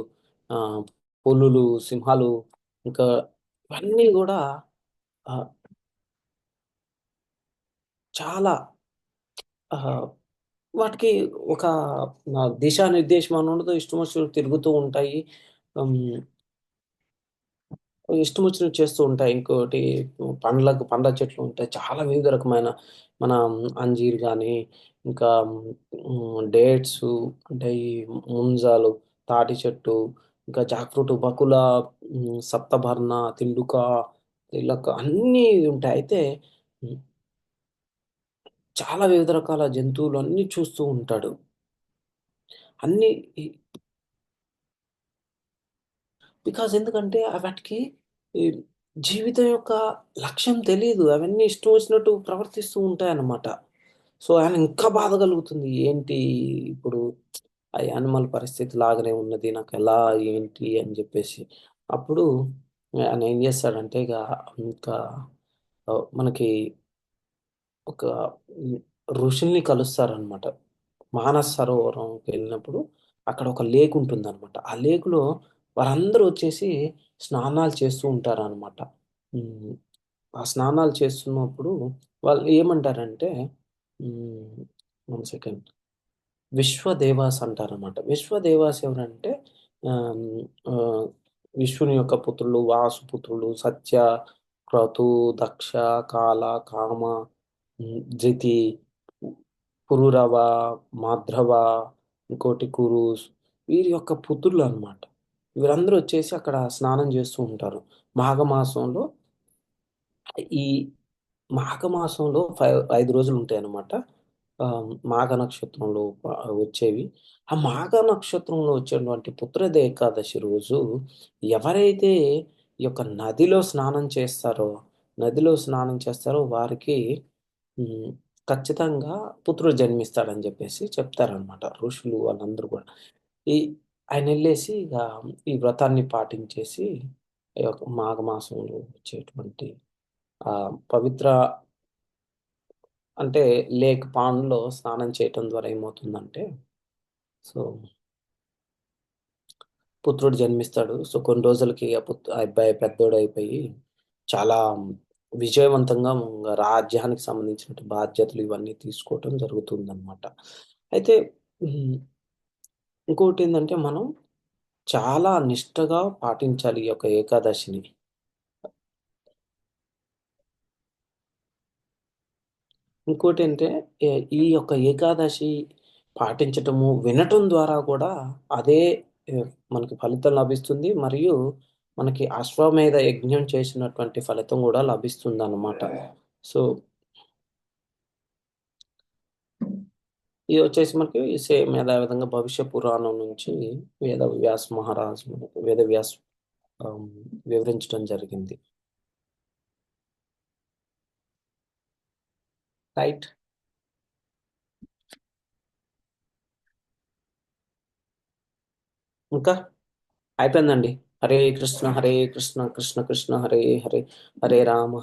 ఆహ్, పులులు, సింహాలు, ఇంకా ఇవన్నీ గూడా ఆహ్, చాలా ఆహ్, వాటికి ఒక దిశానిర్దేశం అని ఉండదు. ఇష్టం వచ్చినట్టు తిరుగుతూ ఉంటాయి. హ్మ్. ఇష్టమొచ్చినట్టు చేస్తూ ఉంటాయి. ఇంకోటి పండ్ల చెట్లు ఉంటాయి. చాలా వివిధ రకమైన మన అంజీర్ గాని, ఇంకా డేట్సు అంటే ఈ ముంజాలు, తాటి చెట్టు, ఇంకా జాక్ ఫ్రూట్, బకుల, సప్తబర్ణ, తిండుక, తిలక అన్నీ ఉంటాయి. అయితే హ్మ్, చాలా వివిధ రకాల జంతువులు అన్నీ చూస్తూ ఉంటాడు. అన్నీ ఈ ఎందుకంటే వాటికి ఈ జీవితం యొక్క లక్ష్యం తెలీదు. అవన్నీ ఇష్టం వచ్చినట్టు ప్రవర్తిస్తూ ఉంటాయన్నమాట. సో, ఆయన ఇంకా బాధ కలుగుతుంది. ఏంటి ఇప్పుడు ఆ యానిమల్ పరిస్థితి లాగానే ఉన్నది. నాకెలా ఏంటి అని జెప్పేసి. అప్పుడు ఆయన ఏం జేస్తాడంటే ఇంకా మనకి ఒక హ్మ్, ఋషుల్ని కలుస్తారనమాట. మానస సరోవరంకెళ్ళినప్పుడు అక్కడ ఒక లేక్ ఉంటుందనమాట. ఆ లేక్‌లో వారందరూ వచ్చేసి స్నానాలు చేస్తూ ఉంటారనమాట. హ్మ్. ఆ స్నానాలు చేస్తున్నప్పుడు వాళ్ళు ఏమంటారంటే హ్మ్. One second. విశ్వదేవాస్ అంటారనమాట. విశ్వదేవాస్ ఎవరంటే ఆహ్, హ్మ్, ఆహ్, విష్ణుని యొక్క పుత్రులు, వాసు పుత్రులు, సత్య, క్రతు, దక్ష, కాల, కామ, జితి, పురూరవ, మాద్రవ, ఇంకోటి కురుస్, వీరి యొక్క పుత్రులనమాట. వీరందరూ వచ్చేసి అక్కడ స్నానం చేస్తూ ఉంటారు. మాఘమాసంలో ఈ మాఘమాసంలో 5 రోజులుంటాయనమాట. మాఘ నక్షత్రంలో వచ్చేవి. ఆ మాఘ నక్షత్రంలో వచ్చేటువంటి పుత్రద ఏకాదశి రోజు ఎవరైతే ఈ యొక్క నదిలో స్నానం చేస్తారో వారికి హ్మ్. ఖచ్చితంగా పుత్రుడు జన్మిస్తాడని జెప్పేసి చెప్తారనమాట. ఋషులు వాళ్ళందరూ గూడా. ఈ ఆయనెళ్ళేసి ఈ వ్రతాన్ని పాటించేసి ఈ యొక్క మాఘమాసంలో వచ్చేటువంటి పవిత్ర అంటే పాండ్‌లో స్నానం చేయటం ద్వారా ఏమవుతుందంటే, సో, పుత్రుడు జన్మిస్తాడు. సో, కొన్ని రోజులకి ఆ అబ్బాయి పెద్దోడయిపోయి చాలా విజయవంతంగా రాజ్యానికి సంబంధించినటువంటి బాధ్యతలు ఇవన్నీ తీసుకోవటం జరుగుతుందనమాట. అయితే హ్మ్. ఇంకోటేందంటే మనం చాలా నిష్టగా పాటించాలి ఈ యొక్క ఏకాదశిని. ఇంకోటంటే ఈ యొక్క ఏకాదశి పాటించటము, వినటం ద్వారా గూడా అదే మనకి ఫలితం లభిస్తుంది. మరియు మనకి అశ్వమేధ యజ్ఞం చేసినటువంటి ఫలితం గూడా లభిస్తుందనమాట. సో, ఇదొచ్చేసి మనకి సేమ్ యథావిధంగా భవిష్య పురాణం నుంచి వేదవ్యాస్ ఆహ్, వివరించడం జరిగింది. రైట్. ఇంకా అయిపోయిందండి. హరే కృష్ణ, హరే కృష్ణ, కృష్ణ కృష్ణ హరే హరే, హరే రామ,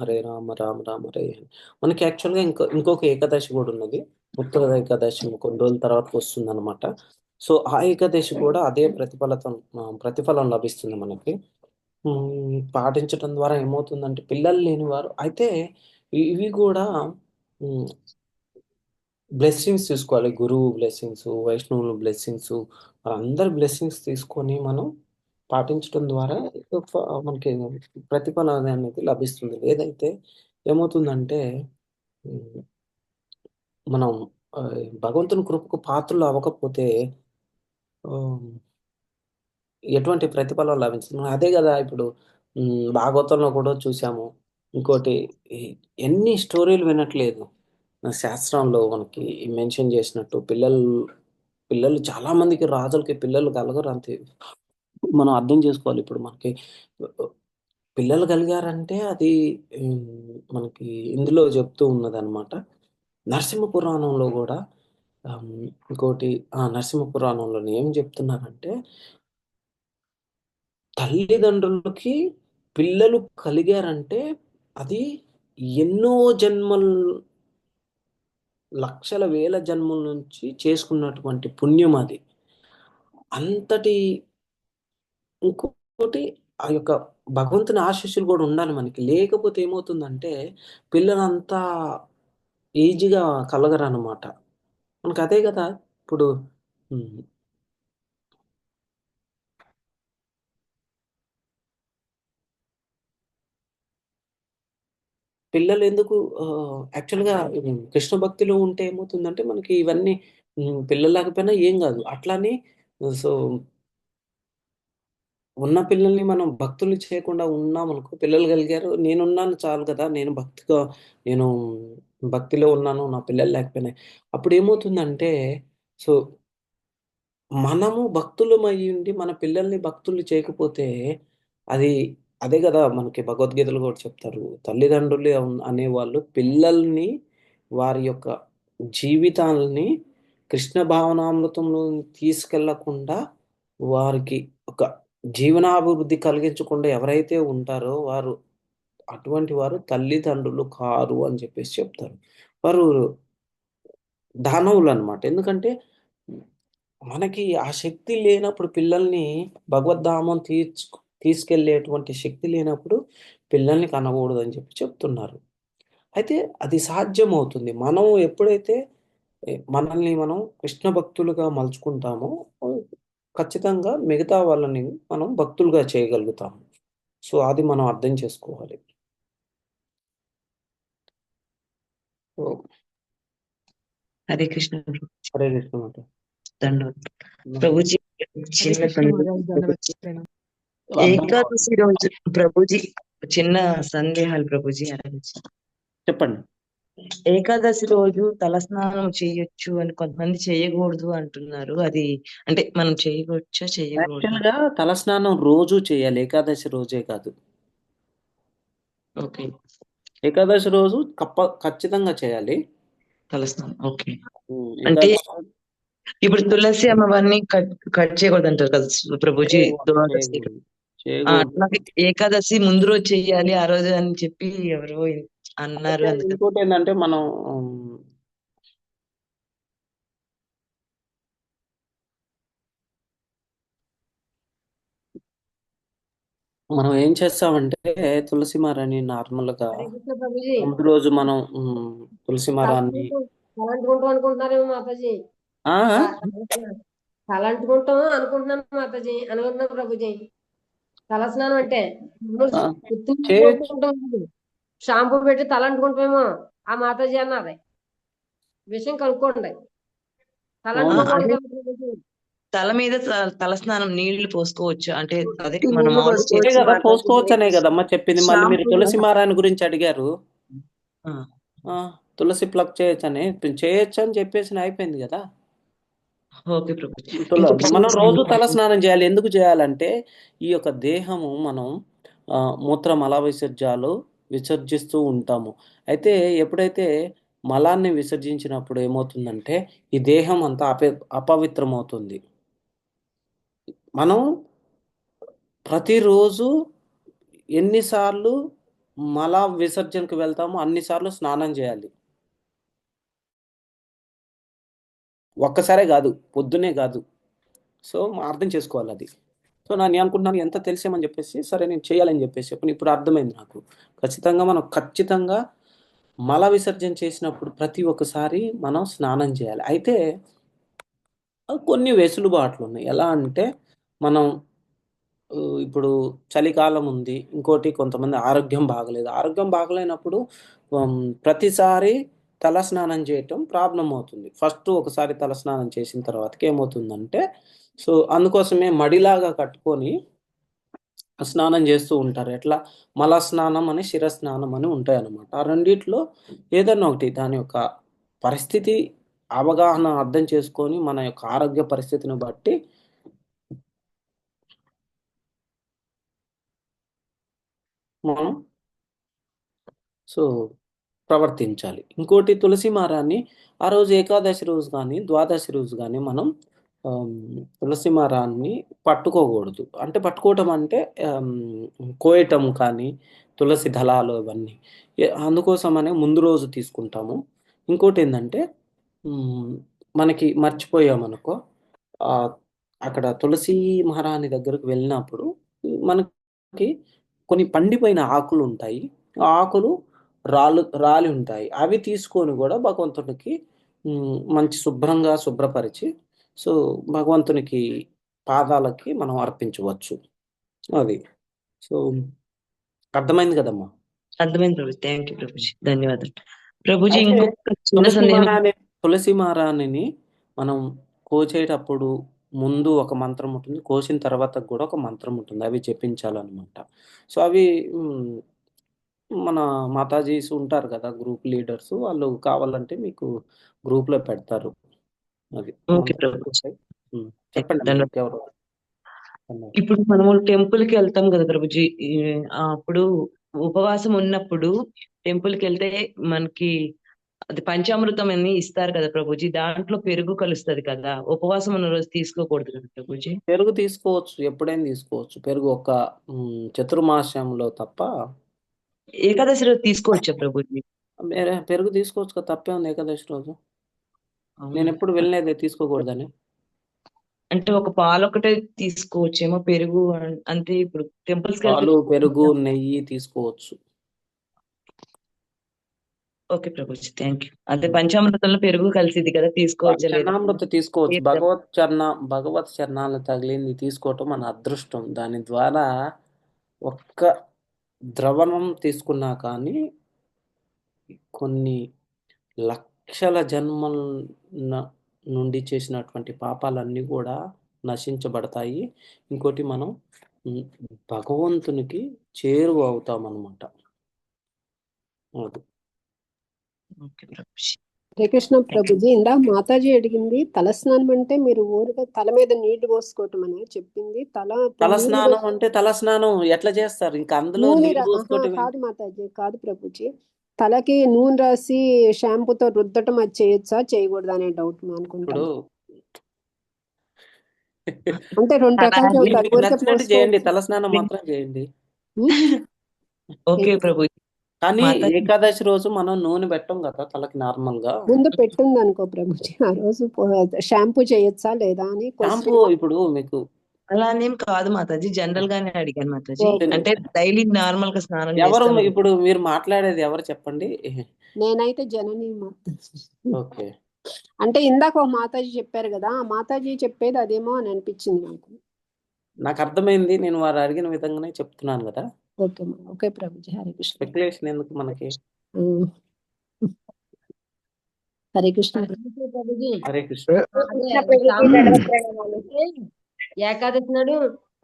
రామ రామ హరే హరే. మనకి యాక్చువల్‌గా ఇంకొక ఏకాదశి గూడా ఉన్నది. ఉత్తర ఏకాదశి కొన్ని రోజుల తర్వాత వస్తుందనమాట. సో, ఆ ఏకాదశి కూడా అదే ప్రతిఫలం లభిస్తుంది మనకి. పాటించటం ద్వారా ఏమవుతుందంటే పిల్లలు లేని వారు అయితే ఇవి గూడా హ్మ్. బ్లెస్సింగ్స్ తీసుకోవాలి. గురువు బ్లెస్సింగ్స్, వైష్ణవుల బ్లెస్సింగ్స్, అందరి బ్లెస్సింగ్స్ తీసుకొని మనం పాటించడం ద్వారా మనకి ప్రతిఫలం అనేది లభిస్తుంది. లేదైతే ఏమవుతుందంటే ఉమ్, మనం ఆ, భగవంతుని కృపకు పాత్రలు అవ్వకపోతే ఆ, ఎటువంటి ప్రతిఫలం లభించదు. మనం అదే కదా ఇప్పుడు భాగవతంలో కూడా చూసాము. ఇంకోటి ఎన్ని స్టోరీలు వినట్లేదు. శాస్త్రంలో మనకి మెన్షన్ చేసినట్టు పిల్లలు పిల్లలు చాలా మందికి రాజులకి పిల్లలు కలగరు అంతే. మనం అర్థం చేసుకోవాలి. ఇప్పుడు మనకి పిల్లలు కలిగారంటే అది మనకి ఇందులో చెప్తూ ఉన్నదన్నమాట. నరసింహ పురాణంలో కూడా ఆమ్, ఇంకోటి నరసింహ పురాణంలో ఏం చెప్తున్నారంటే తల్లిదండ్రులకి పిల్లలు కలిగారంటే అది ఎన్నో జన్మలు, లక్షల వేల జన్మల నుంచి చేసుకున్నటువంటి పుణ్యం అది. అంతటి ఇంకోటి ఆ యొక్క భగవంతుని ఆశీస్సులు కూడా ఉండాలి మనకి. లేకపోతే ఏమవుతుందంటే పిల్లలంతా ఈజీగా కలగరన్నమాట. మనకు అదే కదా ఇప్పుడు ఉమ్, పిల్లలు ఎందుకు యాక్చువల్గా కృష్ణ భక్తిలో ఉంటే ఏమవుతుందంటే మనకి ఇవన్నీ పిల్లలు లేకపోయినా ఏం కాదు. అట్లానే సో ఉన్న పిల్లల్ని మనం భక్తులు చేయకుండా ఉన్నామనుకో, పిల్లలు కలిగారు నేనున్నాను చాలు కదా, నేను భక్తిలో ఉన్నాను, నా పిల్లలు లేకపోయినాయి. అప్పుడు ఏమవుతుందంటే సో మనము భక్తులమై ఉండి మన పిల్లల్ని భక్తులు చేయకపోతే అది అదే కదా మనకి భగవద్గీతలు కూడా చెప్తారు. తల్లిదండ్రులు అనేవాళ్ళు పిల్లల్ని వారి యొక్క జీవితాలని కృష్ణ భావనామృతంలో తీసుకెళ్లకుండా వారికి ఒక జీవనాభివృద్ధి కలిగించకుండా ఎవరైతే ఉంటారో అటువంటి వారు తల్లిదండ్రులు కారు అని చెప్పేసి చెప్తారు. వారు దానవులు అన్నమాట. ఎందుకంటే మనకి ఆ శక్తి లేనప్పుడు పిల్లల్ని భగవద్ధామం తీసుకెళ్ళేటువంటి శక్తి లేనప్పుడు పిల్లల్ని కనకూడదు అని చెప్పి చెప్తున్నారు. అయితే అది సాధ్యమవుతుంది. మనం ఎప్పుడైతే మనల్ని మనం కృష్ణ భక్తులుగా మలుచుకుంటామో ఖచ్చితంగా మిగతా వాళ్ళని మనం భక్తులుగా చేయగలుగుతాము. సో, అది మనం అర్థం చేసుకోవాలి. సో, హరే కృష్ణ హరే కృష్ణ మాత. దండవత్ ప్రభుజీ. హరే చిన్న కృష్ణ మహారాజ్ ధన్యవాద ప్రణామం. ఏకాదశి రోజు ప్రభుజీ చిన్న సందేహాలు ప్రభుజీ అడగచ్చు. చెప్పండి. ఏకాదశి రోజు తలస్నానం చేయొచ్చు అని కొంతమంది చేయకూడదు అంటున్నారు. అది అంటే మనం చేయవచ్చా చేయకూడదు? యాక్చువల్‌గా తలస్నానం రోజు చేయాలి. ఏకాదశి రోజే కాదు. ఓకే, ఏకాదశి రోజు ఖచ్చితంగా చేయాలి. తలస్నానం ఓకే. హ్మ్. అంటే ఏకాదశి ఇప్పుడు తులసి అమ్మవారిని కట్ కట్ చేయకూడదు అంటారు కదా ప్రభుజీ. ద్వాదశి చేయకూడదు. అట్లాగే ఏకాదశి ముందు రోజు చెయ్యాలి ఆ రోజు అని చెప్పి ఎవరో అన్నారు. అయితే అందుకని ఇంకోటి ఏంటంటే మనం ఏం చేస్తామంటే తులసి మారని నార్మల్‌గా హరే కృష్ణ ప్రభుజీ. ముందు రోజు మనం తులసి మారాన్ని తలంటుకుంటాం అనుకుంటున్నారేమో మాతాజీ. ఆ! ఆ! తలంటుకుంటాం అనుకుంటున్నాను మాతాజీ, అనుకుంటున్నాను ప్రభుజీ. తలస్నానం అంటే ఆ! చేయొచ్చు. షాంపూ పెట్టి తల అంటుకుంటామేమో ఆ మాతాజీ అన్నది. విషయం కనుక్కోండి. తల అవునా? అంటుకోకూడదు అదే కదా ప్రభుజీ. తల మీద తలస్నానం నీళ్లు పోసుకోవచ్చు అంటే అదే ఈ మనం నీళ్లు మామూలుగా అంతే పోసుకోవచ్చు చేసే కదా, మాతాజీ. పోసుకోవచ్చనే కదమ్మా చెప్పింది. మళ్ళీ మీరు షాంపూ తులసి మారాని గురించి అడిగారు. ఆ, తులసి ప్లగ్ చేయొచ్చని చేయొచ్చు అని చెప్పేసి అయిపోయింది కదా. ఓకే ప్రభుజీ. ఇంకొక మనం రోజు తల సందేహం. స్నానం చేయాలి. ఎందుకు చేయాలంటే ఈ యొక్క దేహము మనం మూత్ర మల విసర్జాలు విసర్జిస్తూ ఉంటాము. అయితే ఎప్పుడైతే మలాన్ని విసర్జించినప్పుడు ఏమవుతుందంటే ఈ దేహం అంతా అపవిత్రమవుతుంది. మనం ప్రతిరోజు ఎన్నిసార్లు మల విసర్జనకు వెళ్తామో అన్నిసార్లు స్నానం చేయాలి. ఒక్కసారే కాదు, పొద్దునే కాదు. సో అర్థం చేసుకోవాలి అది. సో నేను అనుకుంటున్నాను ఎంత తెలిసేమని చెప్పేసి సరే నేను చేయాలని చెప్పేసి ఇప్పుడు అర్థమైంది నాకు. ఖచ్చితంగా మల విసర్జన చేసినప్పుడు ప్రతి ఒక్కసారి మనం స్నానం చేయాలి. అయితే కొన్ని వెసులుబాట్లు ఉన్నాయి. ఎలా అంటే మనం ఇప్పుడు చలికాలం ఉంది. ఇంకోటి కొంతమంది ఆరోగ్యం బాగలేదు. ఆరోగ్యం బాగలేనప్పుడు ప్రతిసారి తల స్నానం చేయటం ప్రాబ్లమ్ అవుతుంది. ఫస్ట్ ఒకసారి తల స్నానం చేసిన తర్వాతకి ఏమవుతుందంటే, సో అందుకోసమే మడిలాగా కట్టుకొని స్నానం చేస్తూ ఉంటారు. ఎట్లా మల స్నానం అని, శిరస్నానం అని ఉంటాయన్నమాట. ఆ రెండిట్లో ఏదన్నా ఒకటి దాని యొక్క పరిస్థితి అవగాహన అర్థం చేసుకొని మన యొక్క ఆరోగ్య పరిస్థితిని బట్టి మనం సో ప్రవర్తించాలి. ఇంకోటి తులసి మారాన్ని ఆ రోజు ఏకాదశి రోజు కానీ, ద్వాదశి రోజు కానీ మనం తులసి మారాన్ని పట్టుకోకూడదు. అంటే పట్టుకోవటం అంటే కోయటం కానీ, తులసి దళాలు ఇవన్నీ. అందుకోసమనే ముందు రోజు తీసుకుంటాము. ఇంకోటి ఏంటంటే మనకి మర్చిపోయామనుకో, అక్కడ తులసి మహారాణి దగ్గరకు వెళ్ళినప్పుడు మనకి కొన్ని పండిపోయిన ఆకులు ఉంటాయి. ఆ ఆకులు రాలి ఉంటాయి. అవి తీసుకొని కూడా భగవంతునికి మంచి శుభ్రంగా శుభ్రపరిచి సో భగవంతునికి పాదాలకి మనం అర్పించవచ్చు. అది సో అర్థమైంది కదమ్మా? అర్థమైంది ప్రభుజీ. Thank you Prabhuji. ధన్యవాదాలు ప్రభుజీ. అయితే ఇంకొక చిన్న సందేహం. తులసి మారాణిని మనం కోచేటప్పుడు ముందు ఒక మంత్రం ఉంటుంది, కోసిన తర్వాత కూడా ఒక మంత్రం ఉంటుంది. అవి చెప్పించాలన్నమాట. సో అవి మన మాతాజీస్ ఉంటారు కదా, గ్రూప్ లీడర్స్, వాళ్ళు కావాలంటే మీకు గ్రూప్లో పెడతారు. అది ఓకే ప్రభుజీ. చెప్పండి ధన్యవాదాలు. ఇంకెవరు? ఇప్పుడు మనము టెంపుల్ కి వెళ్తాం కదా ప్రభుజీ. అప్పుడు ఉపవాసం ఉన్నప్పుడు టెంపుల్ కి వెళ్తే మనకి అది పంచామృతం అని ఇస్తారు కదా ప్రభుజీ. దాంట్లో పెరుగు కలుస్తుంది కదా. ఉపవాసం ఉన్న రోజు తీసుకోకూడదు కదా ప్రభుజీ? పెరుగు తీసుకోవచ్చు, ఎప్పుడైనా తీసుకోవచ్చు. పెరుగు ఒక చతుర్మాసంలో తప్ప. ఏకాదశి రోజు తీసుకోవచ్చా ప్రభుజీ? పెరుగు తీసుకోవచ్చు కదా, తప్పే ఉంది ఏకాదశి రోజు. నేను ఎప్పుడు వెళ్ళలేదు తీసుకోకూడదని. అంటే ఒక పాలు ఒకటే తీసుకోవచ్చేమో, పెరుగు అంటే ఇప్పుడు టెంపుల్స్ కి పాలు, పెరుగు, నెయ్యి తీసుకోవచ్చు. ఓకే ప్రభుజీ. Thank you. అదే పంచామృతంలో పెరుగు కలిసిది కదా, తీసుకోవచ్చు. చరణామృత తీసుకోవచ్చు. భగవత్ చరణాలు తగిలింది తీసుకోవటం మన అదృష్టం. దాని ద్వారా ఒక్క ద్రవణం తీసుకున్నా కానీ కొన్ని లక్షల జన్మల నుండి చేసినటువంటి పాపాలన్నీ కూడా నశించబడతాయి. ఇంకోటి మనం భగవంతునికి చేరువ అవుతాం అన్నమాట. శ్రీకృష్ణ ప్రభుజీ, ఇందా మాతాజీ అడిగింది తలస్నానం అంటే మీరు ఊరుగా తల మీద నీళ్లు పోసుకోవటం అని చెప్పింది. తలస్నానం అంటే తలస్నానం ఎట్లా చేస్తారు? ఇంకా అందులో కాదు మాతాజీ, కాదు ప్రభుజీ. తలకి నూనె రాసి షాంపూతో రుద్దటం అది చేయొచ్చా చేయకూడదు అనే డౌట్ అనుకుంటాను. అంటే రెండు రకాలు చేయండి, తలస్నానం మాత్రం చేయండి. ఓకే ప్రభుజీ. కానీ ఏకాదశి రోజు మనం నూనె పెట్టం కదా తలకి. నార్మల్ గా ముందు పెట్టింది అనుకో ప్రభుజీ, ఆ రోజు షాంపూ చేయొచ్చా లేదా అని. షాంపూ ఇప్పుడు మీకు అలానేం కాదు మాతాజీ, జనరల్ గానే అడిగాను మాతాజీ. అంటే డైలీ నార్మల్ గా స్నానం ఎవరు ఇప్పుడు మీరు మాట్లాడేది ఎవరు చెప్పండి? నేనైతే జనని మాతాజీ. ఓకే. అంటే ఇందాక ఒక మాతాజీ చెప్పారు కదా, ఆ మాతాజీ చెప్పేది అదేమో అని అనిపించింది నాకు అర్థమైంది. నేను వారు అడిగిన విధంగానే చెప్తున్నాను కదా. Okay okay Prabhuji. Hare Krishna. Speculation ఎందుకు మనకి? హరే కృష్ణ. హరే కృష్ణ. ఏకాదశి నాడు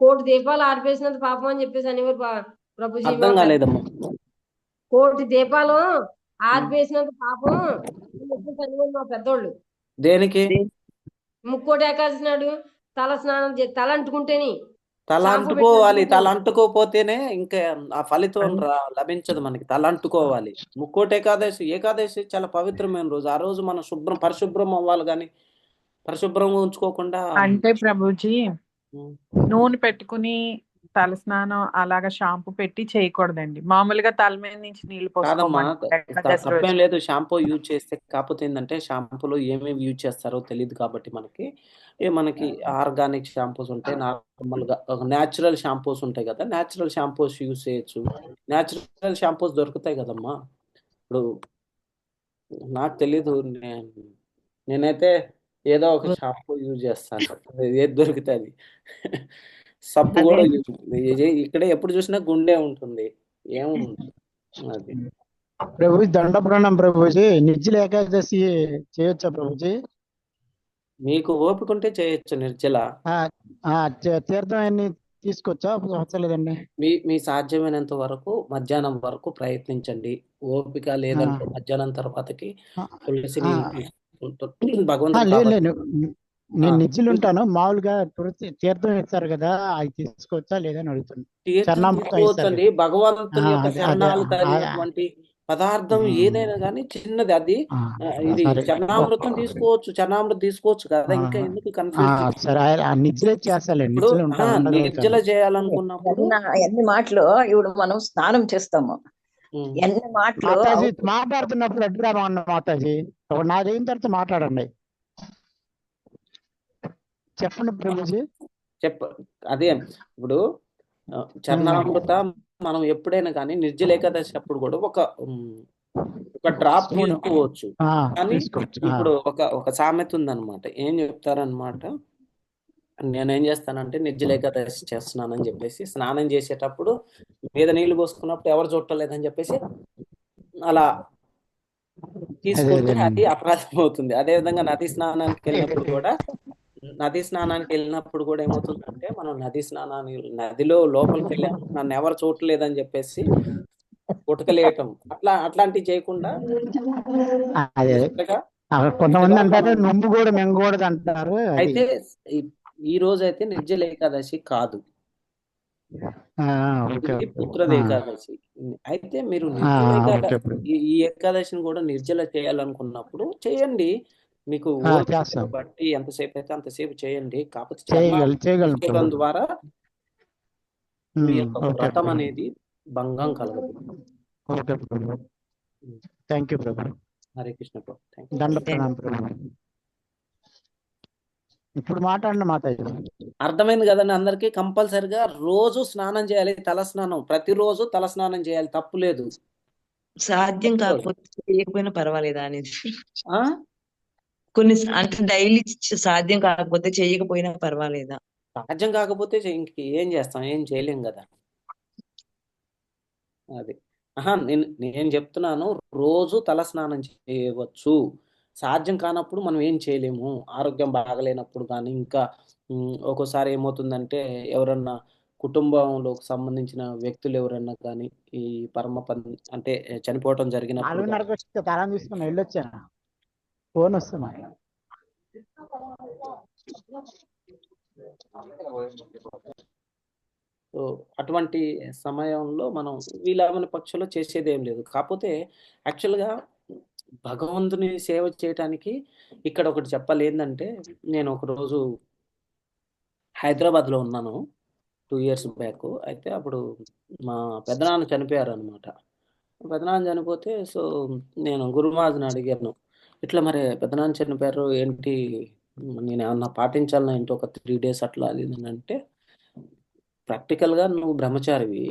1,000 దీపాలు ఆర్పేసినంత పాపం అని చెప్పేసి అనేవారు ప్రభుజీ. అర్థం కాలేదమ్మా. 1,000 దీపాలు ఆర్పేసినంత పాపం అనేవారు మా పెద్దోళ్ళు. దేనికి? ముక్కోటి ఏకాదశి నాడు తల స్నానం తల అంటుకుంటేనే. తల అంటుకోవాలి. తల అంటుకోపోతేనే ఇంకా ఆ ఫలితం లభించదు మనకి. తల అంటుకోవాలి. ముక్కోటి ఏకాదశి చాలా పవిత్రమైన రోజు. ఆ రోజు మనం పరిశుభ్రం అవ్వాలి, కానీ పరిశుభ్రంగా ఉంచుకోకుండా. అంటే ప్రభుజీ నూనె పెట్టుకుని తలస్నానం అలాగా షాంపూ పెట్టి చేయకూడదండి. మామూలుగా తల మీద నుంచి నీళ్లు తప్పేం లేదు షాంపూ యూజ్ చేస్తే. కాకపోతే ఏంటంటే షాంపూలో ఏమేమి యూజ్ చేస్తారో తెలియదు కాబట్టి మనకి ఆర్గానిక్ షాంపూస్ ఉంటాయి, నార్మల్ గా న్యాచురల్ షాంపూస్ ఉంటాయి కదా. న్యాచురల్ షాంపూస్ యూజ్ చేయొచ్చు. న్యాచురల్ షాంపూస్ దొరుకుతాయి కదమ్మా. ఇప్పుడు నాకు తెలీదు. నేనైతే ఏదో ఒక షాంపూ యూజ్ చేస్తాను, ఏది దొరికితే అది. సబ్బు అదే కూడా ఇక్కడ ఎప్పుడు చూసినా గుండె ఉంటుంది, ఏముంది అది. ప్రభుజీ దండప్రణం ప్రభుజీ, నిర్జల ఏకాదశి చేయొచ్చా ప్రభుజీ? మీకు ఓపిక ఉంటే చేయొచ్చు నిర్జల. తీర్థం అన్ని తీసుకొచ్చా అవసరలేదండి? మీ సాధ్యమైనంత వరకు మధ్యాహ్నం వరకు ప్రయత్నించండి. ఓపిక లేదంటే మధ్యాహ్నం తర్వాతకి తులసిని భగవంతుడు లేదు కాబట్టి నేను నిర్జలు ఉంటాను. మామూలుగా తీర్థం ఇస్తారు కదా, అది తీసుకోవచ్చా లేదని అడుగుతాను. తీసుకోవచ్చండి. భగవంతుని యొక్క శరణాలు కలిగినటువంటి పదార్థం ఏదైనా కానీ చిన్నది, అది ఇది చరణామృతం తీసుకోవచ్చు కదా. ఇంకా ఎందుకు కన్ఫ్యూజ్? నిర్జలే చేస్తాలే, నిర్జల చేయాలనుకున్నప్పుడు ఎన్ని మాటలు ఇప్పుడు మనం స్నానం చేస్తాము, ఎన్ని మాటలు మాట్లాడుతున్నప్పుడు అడ్డురా మాతాజీ, నాదైన తర్వాత మాట్లాడండి. చెప్పండి ప్రభుజీ. అదే ఇప్పుడు చరణామృత మనం ఎప్పుడైనా కానీ నిర్జల ఏకాదశి అప్పుడు కూడా ఒక డ్రాప్ తీసుకోవచ్చు. కానీ ఇప్పుడు ఒక సామెత ఉందన్నమాట. ఏం చెప్తారనమాట, నేనేం చేస్తానంటే నిర్జల ఏకాదశి చేస్తున్నానని చెప్పేసి స్నానం చేసేటప్పుడు మీద నీళ్లు పోసుకున్నప్పుడు ఎవరు చూడలేదని చెప్పేసి అలా తీసుకుంటే అది అపరాధం అవుతుంది. అదేవిధంగా నది స్నానానికి వెళ్ళినప్పుడు కూడా ఏమవుతుందంటే, మనం నదిలో లోపలికి వెళ్ళాము, నన్ను ఎవరు చూడలేదని చెప్పేసి ఉటకలేయటం, అట్లాంటివి చేయకుండా కొంతమంది అంటారు నొమ్ము కూడా మెంగకూడదు అంటారు. అయితే ఈ రోజు అయితే నిర్జల ఏకాదశి కాదు, పుత్రద ఏకాదశి. అయితే మీరు ఈ ఏకాదశిని కూడా నిర్జల చేయాలనుకున్నప్పుడు చేయండి. మీకు బట్టి ఎంతసేపు అయితే అంతసేపు చేయండి. కాకపోతే చేయడం ద్వారా మీ యొక్క వ్రతం అనేది భంగం కలగదు. హరే కృష్ణ ప్రభు. ఇప్పుడు మాట్లాడండి మాతాజీ. అర్థమైంది కదండి అందరికి? కంపల్సరిగా రోజు స్నానం చేయాలి, తల స్నానం ప్రతిరోజు తల స్నానం చేయాలి, తప్పు లేదు. సాధ్యం కాకపోతే చేయకపోయినా పర్వాలేదా అనేది కొన్ని అంటే డైలీ సాధ్యం కాకపోతే చేయకపోయినా పర్వాలేదా? సాధ్యం కాకపోతే ఏం చేస్తాం, ఏం చేయలేం కదా. అది నేను చెప్తున్నాను, రోజు తల స్నానం చేయవచ్చు. సాధ్యం కానప్పుడు మనం ఏం చేయలేము. ఆరోగ్యం బాగలేనప్పుడు కానీ, ఇంకా ఒక్కోసారి ఏమవుతుందంటే ఎవరన్నా కుటుంబంలోకి సంబంధించిన వ్యక్తులు ఎవరన్నా కానీ ఈ అంటే చనిపోవటం జరిగినప్పుడు ఫోన్ వస్తున్నా, సో అటువంటి సమయంలో మనం వీలమైన పక్షంలో చేసేది ఏం లేదు. కాకపోతే యాక్చువల్గా భగవంతుని సేవ చేయటానికి ఇక్కడ ఒకటి చెప్పాలి ఏంటంటే, నేను ఒకరోజు హైదరాబాద్లో ఉన్నాను 2 years బ్యాక్. అయితే అప్పుడు మా పెద్దనాన్న చనిపోయారు అనమాట. పెద్దనాన్న చనిపోతే సో నేను గురుమాజ్ని అడిగాను, ఇట్లా మరి పెద్దనాన్న చనిపోయారు ఏంటి, నేను ఏమన్నా పాటించాలన్నా ఏంటి ఒక 3 days అట్లా అది అంటే, ప్రాక్టికల్గా నువ్వు బ్రహ్మచారివి,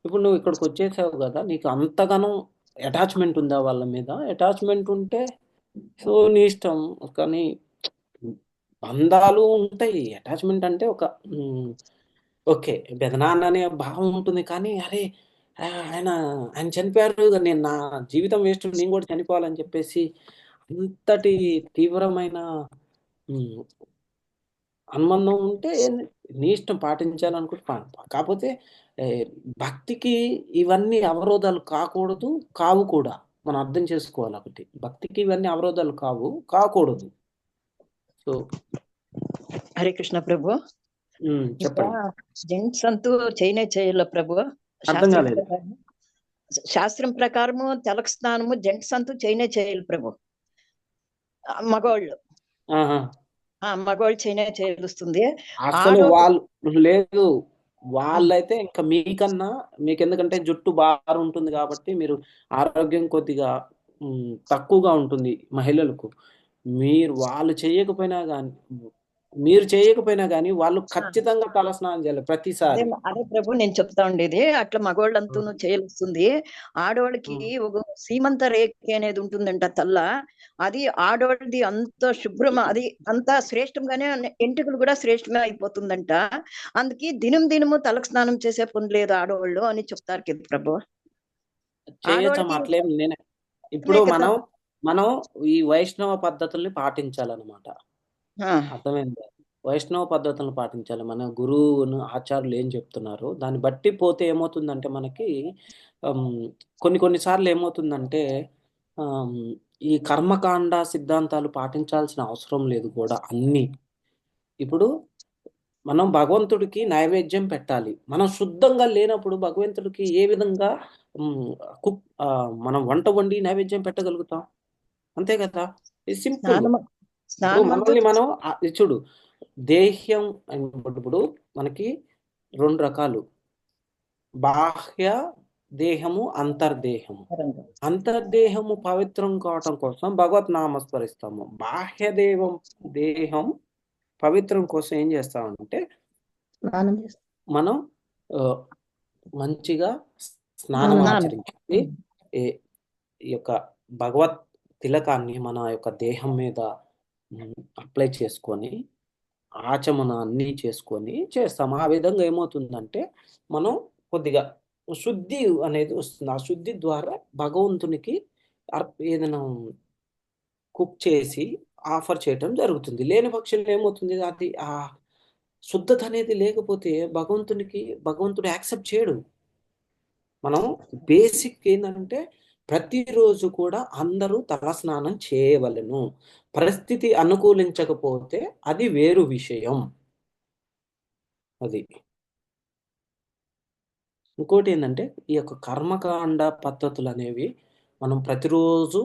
ఇప్పుడు నువ్వు ఇక్కడికి వచ్చేసావు కదా, నీకు అంతగానో అటాచ్మెంట్ ఉందా వాళ్ళ మీద? అటాచ్మెంట్ ఉంటే సో నీ ఇష్టం, కానీ బంధాలు ఉంటాయి. అటాచ్మెంట్ అంటే ఒక ఓకే పెదనాన్న అనే భావం ఉంటుంది, కానీ అరే ఆయన చనిపోయారు, నేను నా జీవితం వేస్ట్, నేను కూడా చనిపోవాలని చెప్పేసి అంతటి తీవ్రమైన అనుబంధం ఉంటే నీ ఇష్టం, పాటించాలనుకుంటే కాకపోతే భక్తికి ఇవన్నీ అవరోధాలు కావు కూడా. మనం అర్థం చేసుకోవాలి ఒకటి, భక్తికి ఇవన్నీ అవరోధాలు కాకూడదు. సో హరే కృష్ణ ప్రభు. చెప్పండి. జెంట్స్ అంటూ చేయాల ప్రభు. అర్థం కాలేదు. శాస్త్రం ప్రకారము తలకు స్నానము జెంట్స్ అంటూ చేయాలి ప్రభు. మగవాళ్ళు చేయాల్సింది అసలు వాళ్ళు లేదు. వాళ్ళైతే ఇంకా మీకన్నా, మీకు ఎందుకంటే జుట్టు బాగా ఉంటుంది కాబట్టి మీరు ఆరోగ్యం కొద్దిగా తక్కువగా ఉంటుంది మహిళలకు. వాళ్ళు చేయకపోయినా కానీ మీరు చేయకపోయినా కానీ వాళ్ళు ఖచ్చితంగా తల స్నానం చేయాలి అదే ప్రతిసారి. అదే ప్రభు నేను చెప్తా ఉండేది. అట్లా మగవాళ్ళంతూ చేయవస్తుంది. ఆడవాళ్ళకి ఒక సీమంత రేఖ అనేది ఉంటుందంట తల్ల. అది ఆడవాళ్ళది అంత శుభ్రం, అది అంత శ్రేష్టంగానే ఎంటుకలు కూడా శ్రేష్టమే అయిపోతుందంట. అందుకే దినము తలకు స్నానం చేసే పని లేదు ఆడవాళ్ళు అని చెప్తారు కదా ప్రభు. చేయొచ్చమ్మా, ఆడవాళ్ళకి అట్లేం నేనే ఇప్పుడు కదా. మనం ఈ వైష్ణవ పద్ధతుల్ని పాటించాలన్నమాట. ఆ, అర్థమైంది. వైష్ణవ పద్ధతులను పాటించాలి. మన గురువును ఆచార్యులు ఏం చెప్తున్నారు దాన్ని బట్టి పోతే ఏమవుతుందంటే మనకి కొన్ని సార్లు ఏమవుతుందంటే ఆమ్, ఈ కర్మకాండ సిద్ధాంతాలు పాటించాల్సిన అవసరం లేదు కూడా అన్ని. ఇప్పుడు మనం భగవంతుడికి నైవేద్యం పెట్టాలి. మనం శుద్ధంగా లేనప్పుడు భగవంతుడికి ఏ విధంగా మనం వంట వండి నైవేద్యం పెట్టగలుగుతాం? అంతే కదా, ఇది సింపుల్. స్నానం ఇప్పుడు స్నానం అంతా మనల్ని మనం ఇది చూడు, దేహ్యం ఇప్పుడు మనకి 2 రకాలు, బాహ్య దేహము, అంతర్దేహము. అంతర్దేహము పవిత్రం కావటం కోసం భగవత్ నామస్మరిస్తాము. బాహ్య దేహం పవిత్రం కోసం ఏం చేస్తామంటే స్నానం చేస్తాం. మనం మంచిగా స్నానం ఆచరించి ఈ యొక్క భగవత్ తిలకాన్ని మన యొక్క దేహం మీద అప్లై చేసుకొని ఆచమన అన్నీ చేసుకొని చేస్తాం. ఆ విధంగా ఏమవుతుందంటే మనం కొద్దిగా శుద్ధి అనేది వస్తుంది. ఆ శుద్ధి ద్వారా భగవంతునికి ఏదైనా కుక్ చేసి ఆఫర్ చేయటం జరుగుతుంది. లేని పక్షంలో ఏమవుతుంది, అది ఆ శుద్ధత అనేది లేకపోతే భగవంతుడు యాక్సెప్ట్ చేయడు. మనం బేసిక్ ఏంటంటే ప్రతిరోజు కూడా అందరూ తలస్నానం చేయవలెను. పరిస్థితి అనుకూలించకపోతే అది వేరు విషయం. అది ఇంకోటి ఏంటంటే ఈ యొక్క కర్మకాండ పద్ధతులు అనేవి మనం ప్రతిరోజు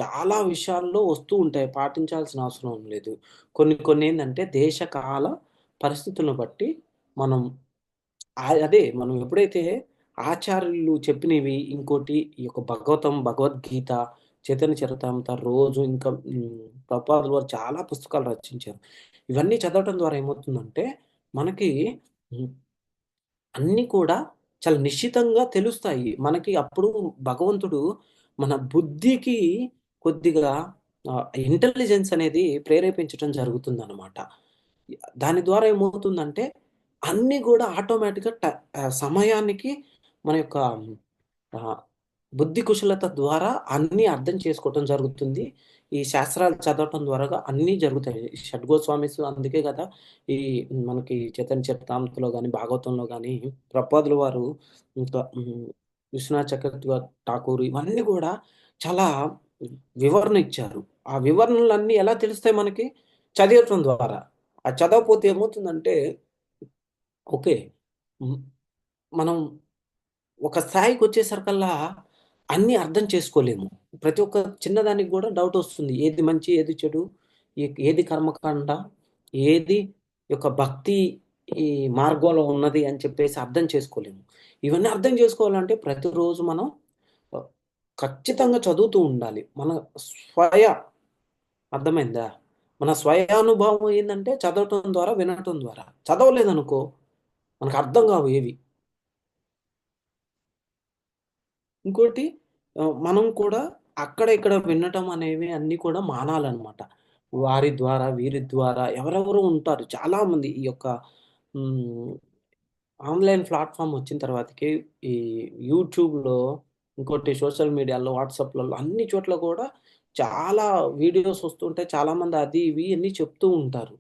చాలా విషయాల్లో వస్తూ ఉంటాయి, పాటించాల్సిన అవసరం లేదు. కొన్ని ఏంటంటే దేశకాల పరిస్థితులను బట్టి మనం అదే మనం ఎప్పుడైతే ఆచార్యులు చెప్పినవి, ఇంకోటి ఈ యొక్క భగవద్గీత, చైతన్య చరితామృత, రోజు ఇంకా ప్రభుపాదుల వారు చాలా పుస్తకాలు రచించారు. ఇవన్నీ చదవటం ద్వారా ఏమవుతుందంటే మనకి అన్నీ కూడా చాలా నిశ్చితంగా తెలుస్తాయి మనకి. అప్పుడు భగవంతుడు మన బుద్ధికి కొద్దిగా ఇంటెలిజెన్స్ అనేది ప్రేరేపించడం జరుగుతుంది అనమాట. దాని ద్వారా ఏమవుతుందంటే అన్నీ కూడా ఆటోమేటిక్గా సమయానికి మన యొక్క బుద్ధి కుశలత ద్వారా అన్నీ అర్థం చేసుకోవటం జరుగుతుంది. ఈ శాస్త్రాలు చదవటం ద్వారా అన్నీ జరుగుతాయి. షడ్గోస్వామిస్ అందుకే కదా ఈ మనకి చైతన్య చరితామృతలో కానీ భాగవతంలో కానీ ప్రభుపాదుల వారు ఇంకా విశ్వనాథ్ చక్రవర్తి ఠాకూర్ ఇవన్నీ కూడా చాలా వివరణ ఇచ్చారు. ఆ వివరణలన్నీ ఎలా తెలుస్తాయి మనకి? చదివటం ద్వారా. ఆ చదవకపోతే ఏమవుతుందంటే ఓకే మనం ఒక స్థాయికి వచ్చేసరికల్లా అన్నీ అర్థం చేసుకోలేము. ప్రతి ఒక్క చిన్నదానికి కూడా డౌట్ వస్తుంది. ఏది మంచి, ఏది చెడు, ఏది కర్మకాండ, ఏది యొక్క భక్తి ఈ మార్గంలో ఉన్నది అని చెప్పేసి అర్థం చేసుకోలేము. ఇవన్నీ అర్థం చేసుకోవాలంటే ప్రతిరోజు మనం ఖచ్చితంగా చదువుతూ ఉండాలి. మన అర్థమైందా? మన స్వయానుభవం ఏంటంటే చదవటం ద్వారా, వినటం ద్వారా. చదవలేదనుకో మనకు అర్థం కావు ఏవి. ఇంకోటి మనం కూడా అక్కడ ఇక్కడ వినటం అనేవి అన్నీ కూడా మానాలన్నమాట. వారి ద్వారా, వీరి ద్వారా ఎవరెవరో ఉంటారు చాలామంది. ఈ యొక్క ఆన్లైన్ ప్లాట్ఫామ్ వచ్చిన తర్వాతకి ఈ యూట్యూబ్లో, ఇంకోటి సోషల్ మీడియాలో, వాట్సాప్లలో అన్ని చోట్ల కూడా చాలా వీడియోస్ వస్తుంటాయి. చాలామంది అది ఇవి అన్నీ చెప్తూ ఉంటారు.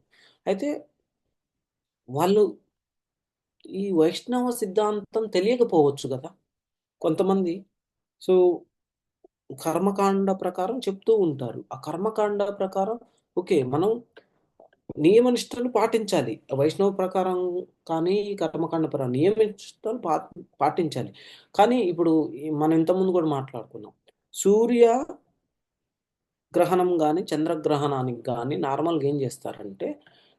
అయితే వాళ్ళు ఈ వైష్ణవ సిద్ధాంతం తెలియకపోవచ్చు కదా కొంతమంది. సో కర్మకాండ ప్రకారం చెప్తూ ఉంటారు. ఆ కర్మకాండ ప్రకారం ఓకే మనం నియమనిష్టలు పాటించాలి. వైష్ణవ ప్రకారం కానీ కర్మకాండ ప్రకారం నియమనిష్టలు పాటించాలి. కానీ ఇప్పుడు మనం ఇంతకుముందు కూడా మాట్లాడుకున్నాం. సూర్య గ్రహణం కానీ చంద్రగ్రహణానికి కానీ నార్మల్గా ఏం చేస్తారంటే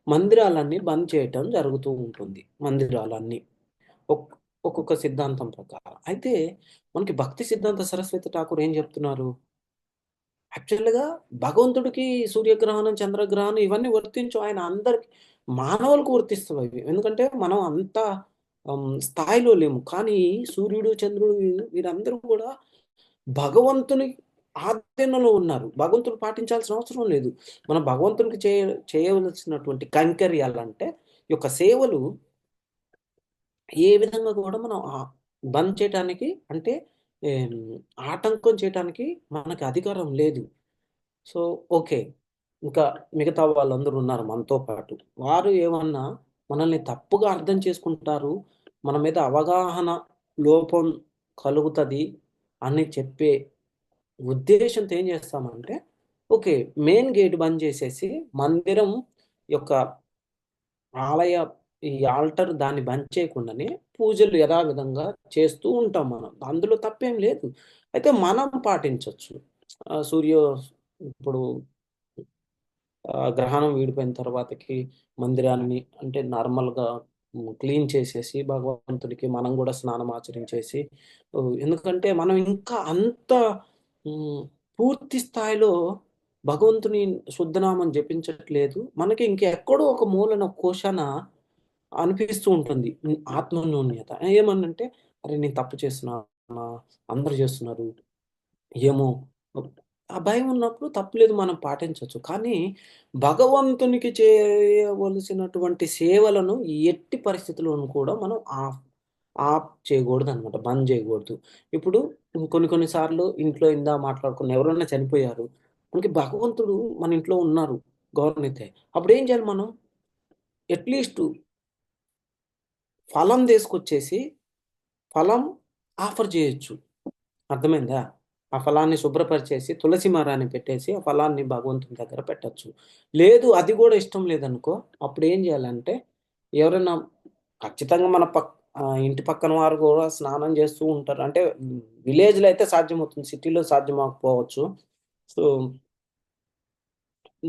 మందిరాలన్నీ బంద్ చేయటం జరుగుతూ ఉంటుంది. మందిరాలన్నీ ఒక్కొక్క సిద్ధాంతం ప్రకారం. అయితే మనకి భక్తి సిద్ధాంత సరస్వతి ఠాకూర్ ఏం చెప్తున్నారు? యాక్చువల్‌గా భగవంతుడికి సూర్యగ్రహణం, చంద్రగ్రహణం ఇవన్నీ వర్తించవు. ఆయన అందరికి మానవులకు వర్తిస్తవి అవి. ఎందుకంటే మనం అంత స్థాయిలో లేము. కానీ సూర్యుడు, చంద్రుడు వీరందరూ కూడా భగవంతుని ఆధీనంలో ఉన్నారు. భగవంతుడు పాటించాల్సిన అవసరం లేదు. మనం భగవంతునికి చేయవలసినటువంటి కైంకర్యాలంటే ఈ యొక్క సేవలు ఏ విధంగా కూడా మనం బంద్ చేయటానికి అంటే ఏం, ఆటంకం చేయటానికి మనకి అధికారం లేదు. So okay. ఇంకా మిగతా వాళ్ళందరూ ఉన్నారు మనతో పాటు. వారు ఏమన్నా మనల్ని తప్పుగా అర్థం చేసుకుంటారు. మన మీద అవగాహన లోపం కలుగుతది అని చెప్పే ఉద్దేశంతో ఏం చేస్తామంటే, ఓకే. మెయిన్ గేట్ బంద్ చేసేసి మందిరం యొక్క ఆలయ ఈ ఆల్టర్ దాన్ని బంద్ చేయకుండానే పూజలు యథావిధంగా చేస్తూ ఉంటాం మనం. అందులో తప్పేం లేదు. అయితే మనం పాటించొచ్చు. ఇప్పుడు గ్రహణం వీడిపోయిన తర్వాతకి మందిరాన్ని అంటే నార్మల్‌గా క్లీన్ చేసేసి భగవంతుడికి మనం కూడా స్నానం ఆచరించేసి ఎందుకంటే మనం ఇంకా అంత పూర్తి స్థాయిలో భగవంతుని శుద్ధనామం జపించట్లేదు. మనకి ఇంకెక్కడో ఒక మూలన కోశాన అనిపిస్తూ ఉంటుంది ఆత్మన్యూన్యత. ఏమనంటే అరే! నేను తప్పు చేస్తున్నానా? అందరూ చేస్తున్నారు. ఏమో ఆ భయం ఉన్నప్పుడు తప్పులేదు మనం పాటించొచ్చు. కానీ భగవంతునికి చేయవలసినటువంటి సేవలను ఎట్టి పరిస్థితుల్లోనూ కూడా మనం ఆఫ్ చేయకూడదనమాట. బంద్ చేయకూడదు. ఇప్పుడు కొన్ని సార్లు ఇంట్లో ఇందాక మాట్లాడుకున్న ఎవరైనా చనిపోయారు. మనకి భగవంతుడు మన ఇంట్లో ఉన్నారు గౌరవనీతే. అప్పుడేం చేయాలి మనం? అట్‌లీస్ట్ ఫలం తీసుకొచ్చేసి ఫలం ఆఫర్ చేయొచ్చు. అర్థమైందా? ఆ ఫలాన్ని శుభ్రపరిచేసి తులసి మారాన్ని పెట్టేసి ఆ ఫలాన్ని భగవంతుని దగ్గర పెట్టొచ్చు. లేదు అది కూడా ఇష్టం లేదనుకో, అప్పుడేం చేయాలంటే ఎవరైనా ఖచ్చితంగా మన ఇంటి పక్కన వారు కూడా స్నానం చేస్తూ ఉంటారు. అంటే విలేజ్‌లో అయితే సాధ్యమవుతుంది. సిటీలో సాధ్యం అవ్వకపోవచ్చు. సో,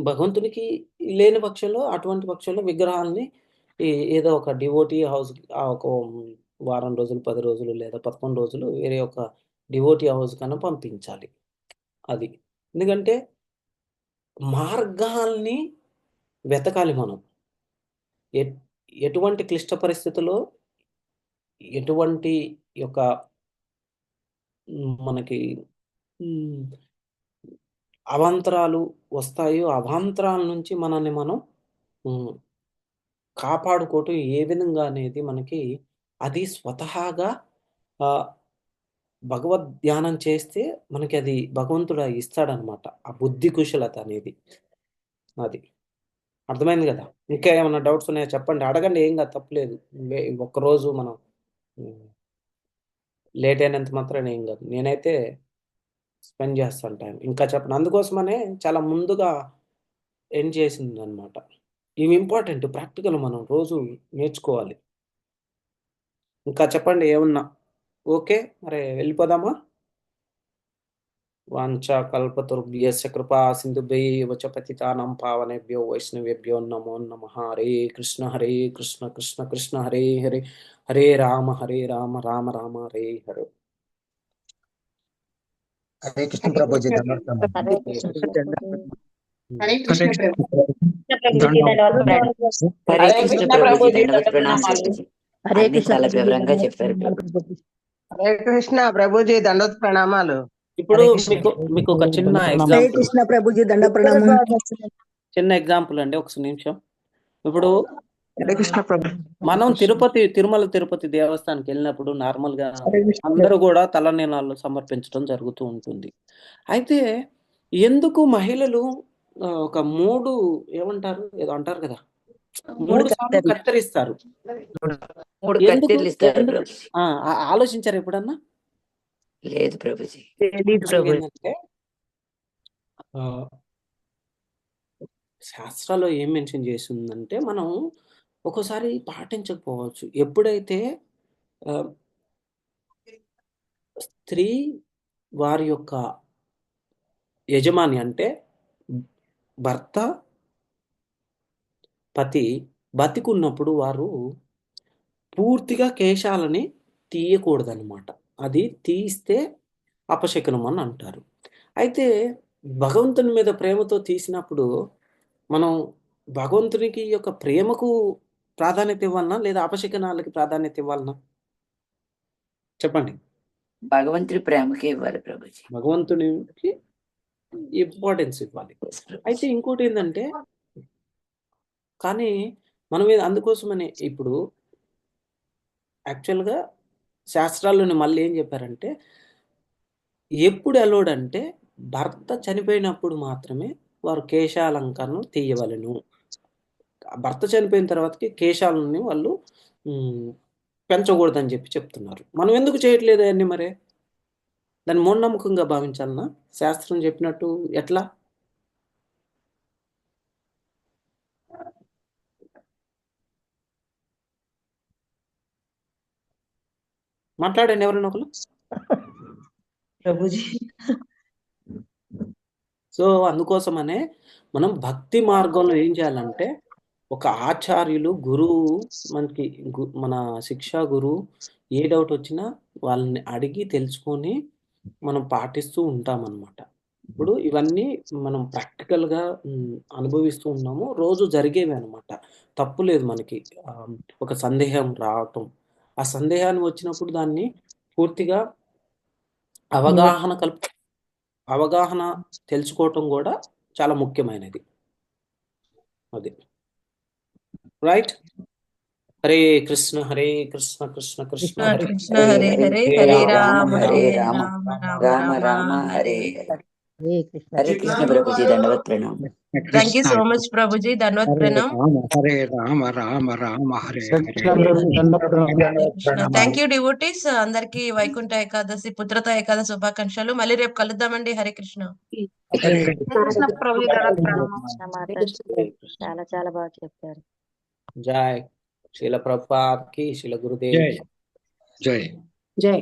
భగవంతునికి లేని పక్షంలో అటువంటి పక్షంలో విగ్రహాల్ని ఏదో ఒక డివోటీ హౌస్ ఒక వారం రోజులు, 10 రోజులు లేదా 11 రోజులు వేరే ఒక డివోటీ హౌస్ కన్నా పంపించాలి. అది. ఎందుకంటే మార్గాల్ని వెతకాలి మనం. ఎటువంటి క్లిష్ట పరిస్థితుల్లో ఎటువంటి యొక్క మనకి అవాంతరాలు వస్తాయో, అవాంతరాల నుంచి మనల్ని మనం కాపాడుకోవటం ఏ విధంగా అనేది మనకి అది స్వతహాగా భగవద్ ధ్యానం చేస్తే మనకి అది భగవంతుడు ఇస్తాడనమాట. ఆ బుద్ధి కుశలత అనేది. అది. అర్థమైంది కదా! ఇంకా ఏమన్నా డౌట్స్ ఉన్నాయా చెప్పండి. అడగండి ఏం కాదు తప్పులేదు. ఒక్కరోజు మనం లేట్ అయినంత మాత్రాన ఏం కాదు. నేనైతే స్పెండ్ చేస్తాను టైం. ఇంకా చెప్పండి. అందుకోసమనే చాలా ముందుగా ఎండ్ చేసిందనమాట. ఇవి ఇంపార్టెంట్ ప్రాక్టికల్ మనం రోజు నేర్చుకోవాలి. ఇంకా చెప్పండి ఏమన్నా. ఓకే. మరి వెళ్ళిపోదామా? వాంఛాకల్పతరుభ్యశ్చ కృపా సింధుభ్యైవ చ పతితానాం పావనేభ్యో వైష్ణవేభ్యో నమో నమః. హరే కృష్ణ కృష్ణ కృష్ణ హరే హరే, హరే రామ రామ రామ హరే హరే. హరే కృష్ణ ప్రభుజీ. హరే కృష్ణ హరే కృష్ణ ప్రభుజీ దండోత్ ప్రణామాలు. ఇప్పుడు మీకు ఒక చిన్న ఎగ్జాంపుల్ అండి. ఒక నిమిషం. ఇప్పుడు మనం తిరుమల తిరుపతి దేవస్థానానికి వెళ్ళినప్పుడు నార్మల్ గా అందరూ కూడా తలనీలాలు సమర్పించడం జరుగుతూ ఉంటుంది. అయితే ఎందుకు మహిళలు ఒక 3 ఏమంటారు ఏదో అంటారు కదా, 3 సార్లు కత్తిరిస్తారు? ఆలోచించారు ఎప్పుడన్నా? లేదు ప్రభుజీ. ఏంటంటే శాస్త్రాల్లో ఏం మెన్షన్ చేసిందంటే మనం ఒక్కోసారి పాటించకపోవచ్చు. ఎప్పుడైతే స్త్రీ వారి యొక్క యజమాని అంటే భర్త పతి బతికున్నప్పుడు వారు పూర్తిగా కేశాలని తీయకూడదనమాట. అది తీస్తే అపశకునం అని అంటారు. అయితే భగవంతుని మీద ప్రేమతో తీసినప్పుడు మనం భగవంతునికి యొక్క ప్రేమకు ప్రాధాన్యత ఇవ్వాలనా లేదా అపశకనాలకి ప్రాధాన్యత ఇవ్వాలనా? చెప్పండి. భగవంతుడి ప్రేమకి ఇవ్వాలి ప్రభుజీ. భగవంతునికి ఇంపార్టెన్స్ ఇవ్వాలి. అయితే ఇంకోటి ఏంటంటే, కానీ మనం అందుకోసమని ఇప్పుడు యాక్చువల్గా శాస్త్రాల్లోని మళ్ళీ ఏం చెప్పారంటే, ఎప్పుడు అలౌడ్ అంటే భర్త చనిపోయినప్పుడు మాత్రమే వారు కేశాలంకరణ తీయవలను. భర్త చనిపోయిన తర్వాతకి కేశాలని వాళ్ళు పెంచకూడదని చెప్తున్నారు. మనం ఎందుకు చేయట్లేదు అవన్నీ? మరి దాన్ని మూఢనమ్మకంగా భావించాలన్నా? శాస్త్రం చెప్పినట్టు ఎట్లా? మాట్లాడండి ఎవరైనా ఒకరు. ప్రభుజీ సో అందుకోసమనే మనం భక్తి మార్గంలో ఏం చేయాలంటే, ఒక ఆచార్యులు గురువు మనకి మన శిక్షా గురువు ఏ డౌట్ వచ్చినా వాళ్ళని అడిగి తెలుసుకొని మనం పాటిస్తూ ఉంటామన్నమాట. ఇప్పుడు ఇవన్నీ మనం ప్రాక్టికల్గా అనుభవిస్తూ ఉన్నాము, రోజు జరిగేవి అనమాట. తప్పు లేదు మనకి ఒక సందేహం రావటం. ఆ సందేహాన్ని వచ్చినప్పుడు దాన్ని పూర్తిగా అవగాహన తెలుసుకోవటం కూడా చాలా ముఖ్యమైనది. అది రైట్. హరే కృష్ణ హరే కృష్ణ కృష్ణ కృష్ణ హరే కృష్ణ హరే హరే, హరే రామ హరే రామ, రామ రామ హరే హరే. హరే కృష్ణ ప్రభుజీ, దండవత్ ప్రణామం. Thank you so much Prabhuji, ధన్యవాద్ ప్రణామ్. Hare Rama Rama Rama Hare Hare. Thank you devotees అందరికి వైకుంఠ ఏకాదశి పుత్రత ఏకాదశి శుభాకాంక్షలు. మళ్ళీ రేపు కలుద్దామండి. హరే కృష్ణ. చాలా చాలా బాగా చెప్పారు. జై శీల ప్రభుపాద్ కి, శీల గురుదేవ్ జై జై.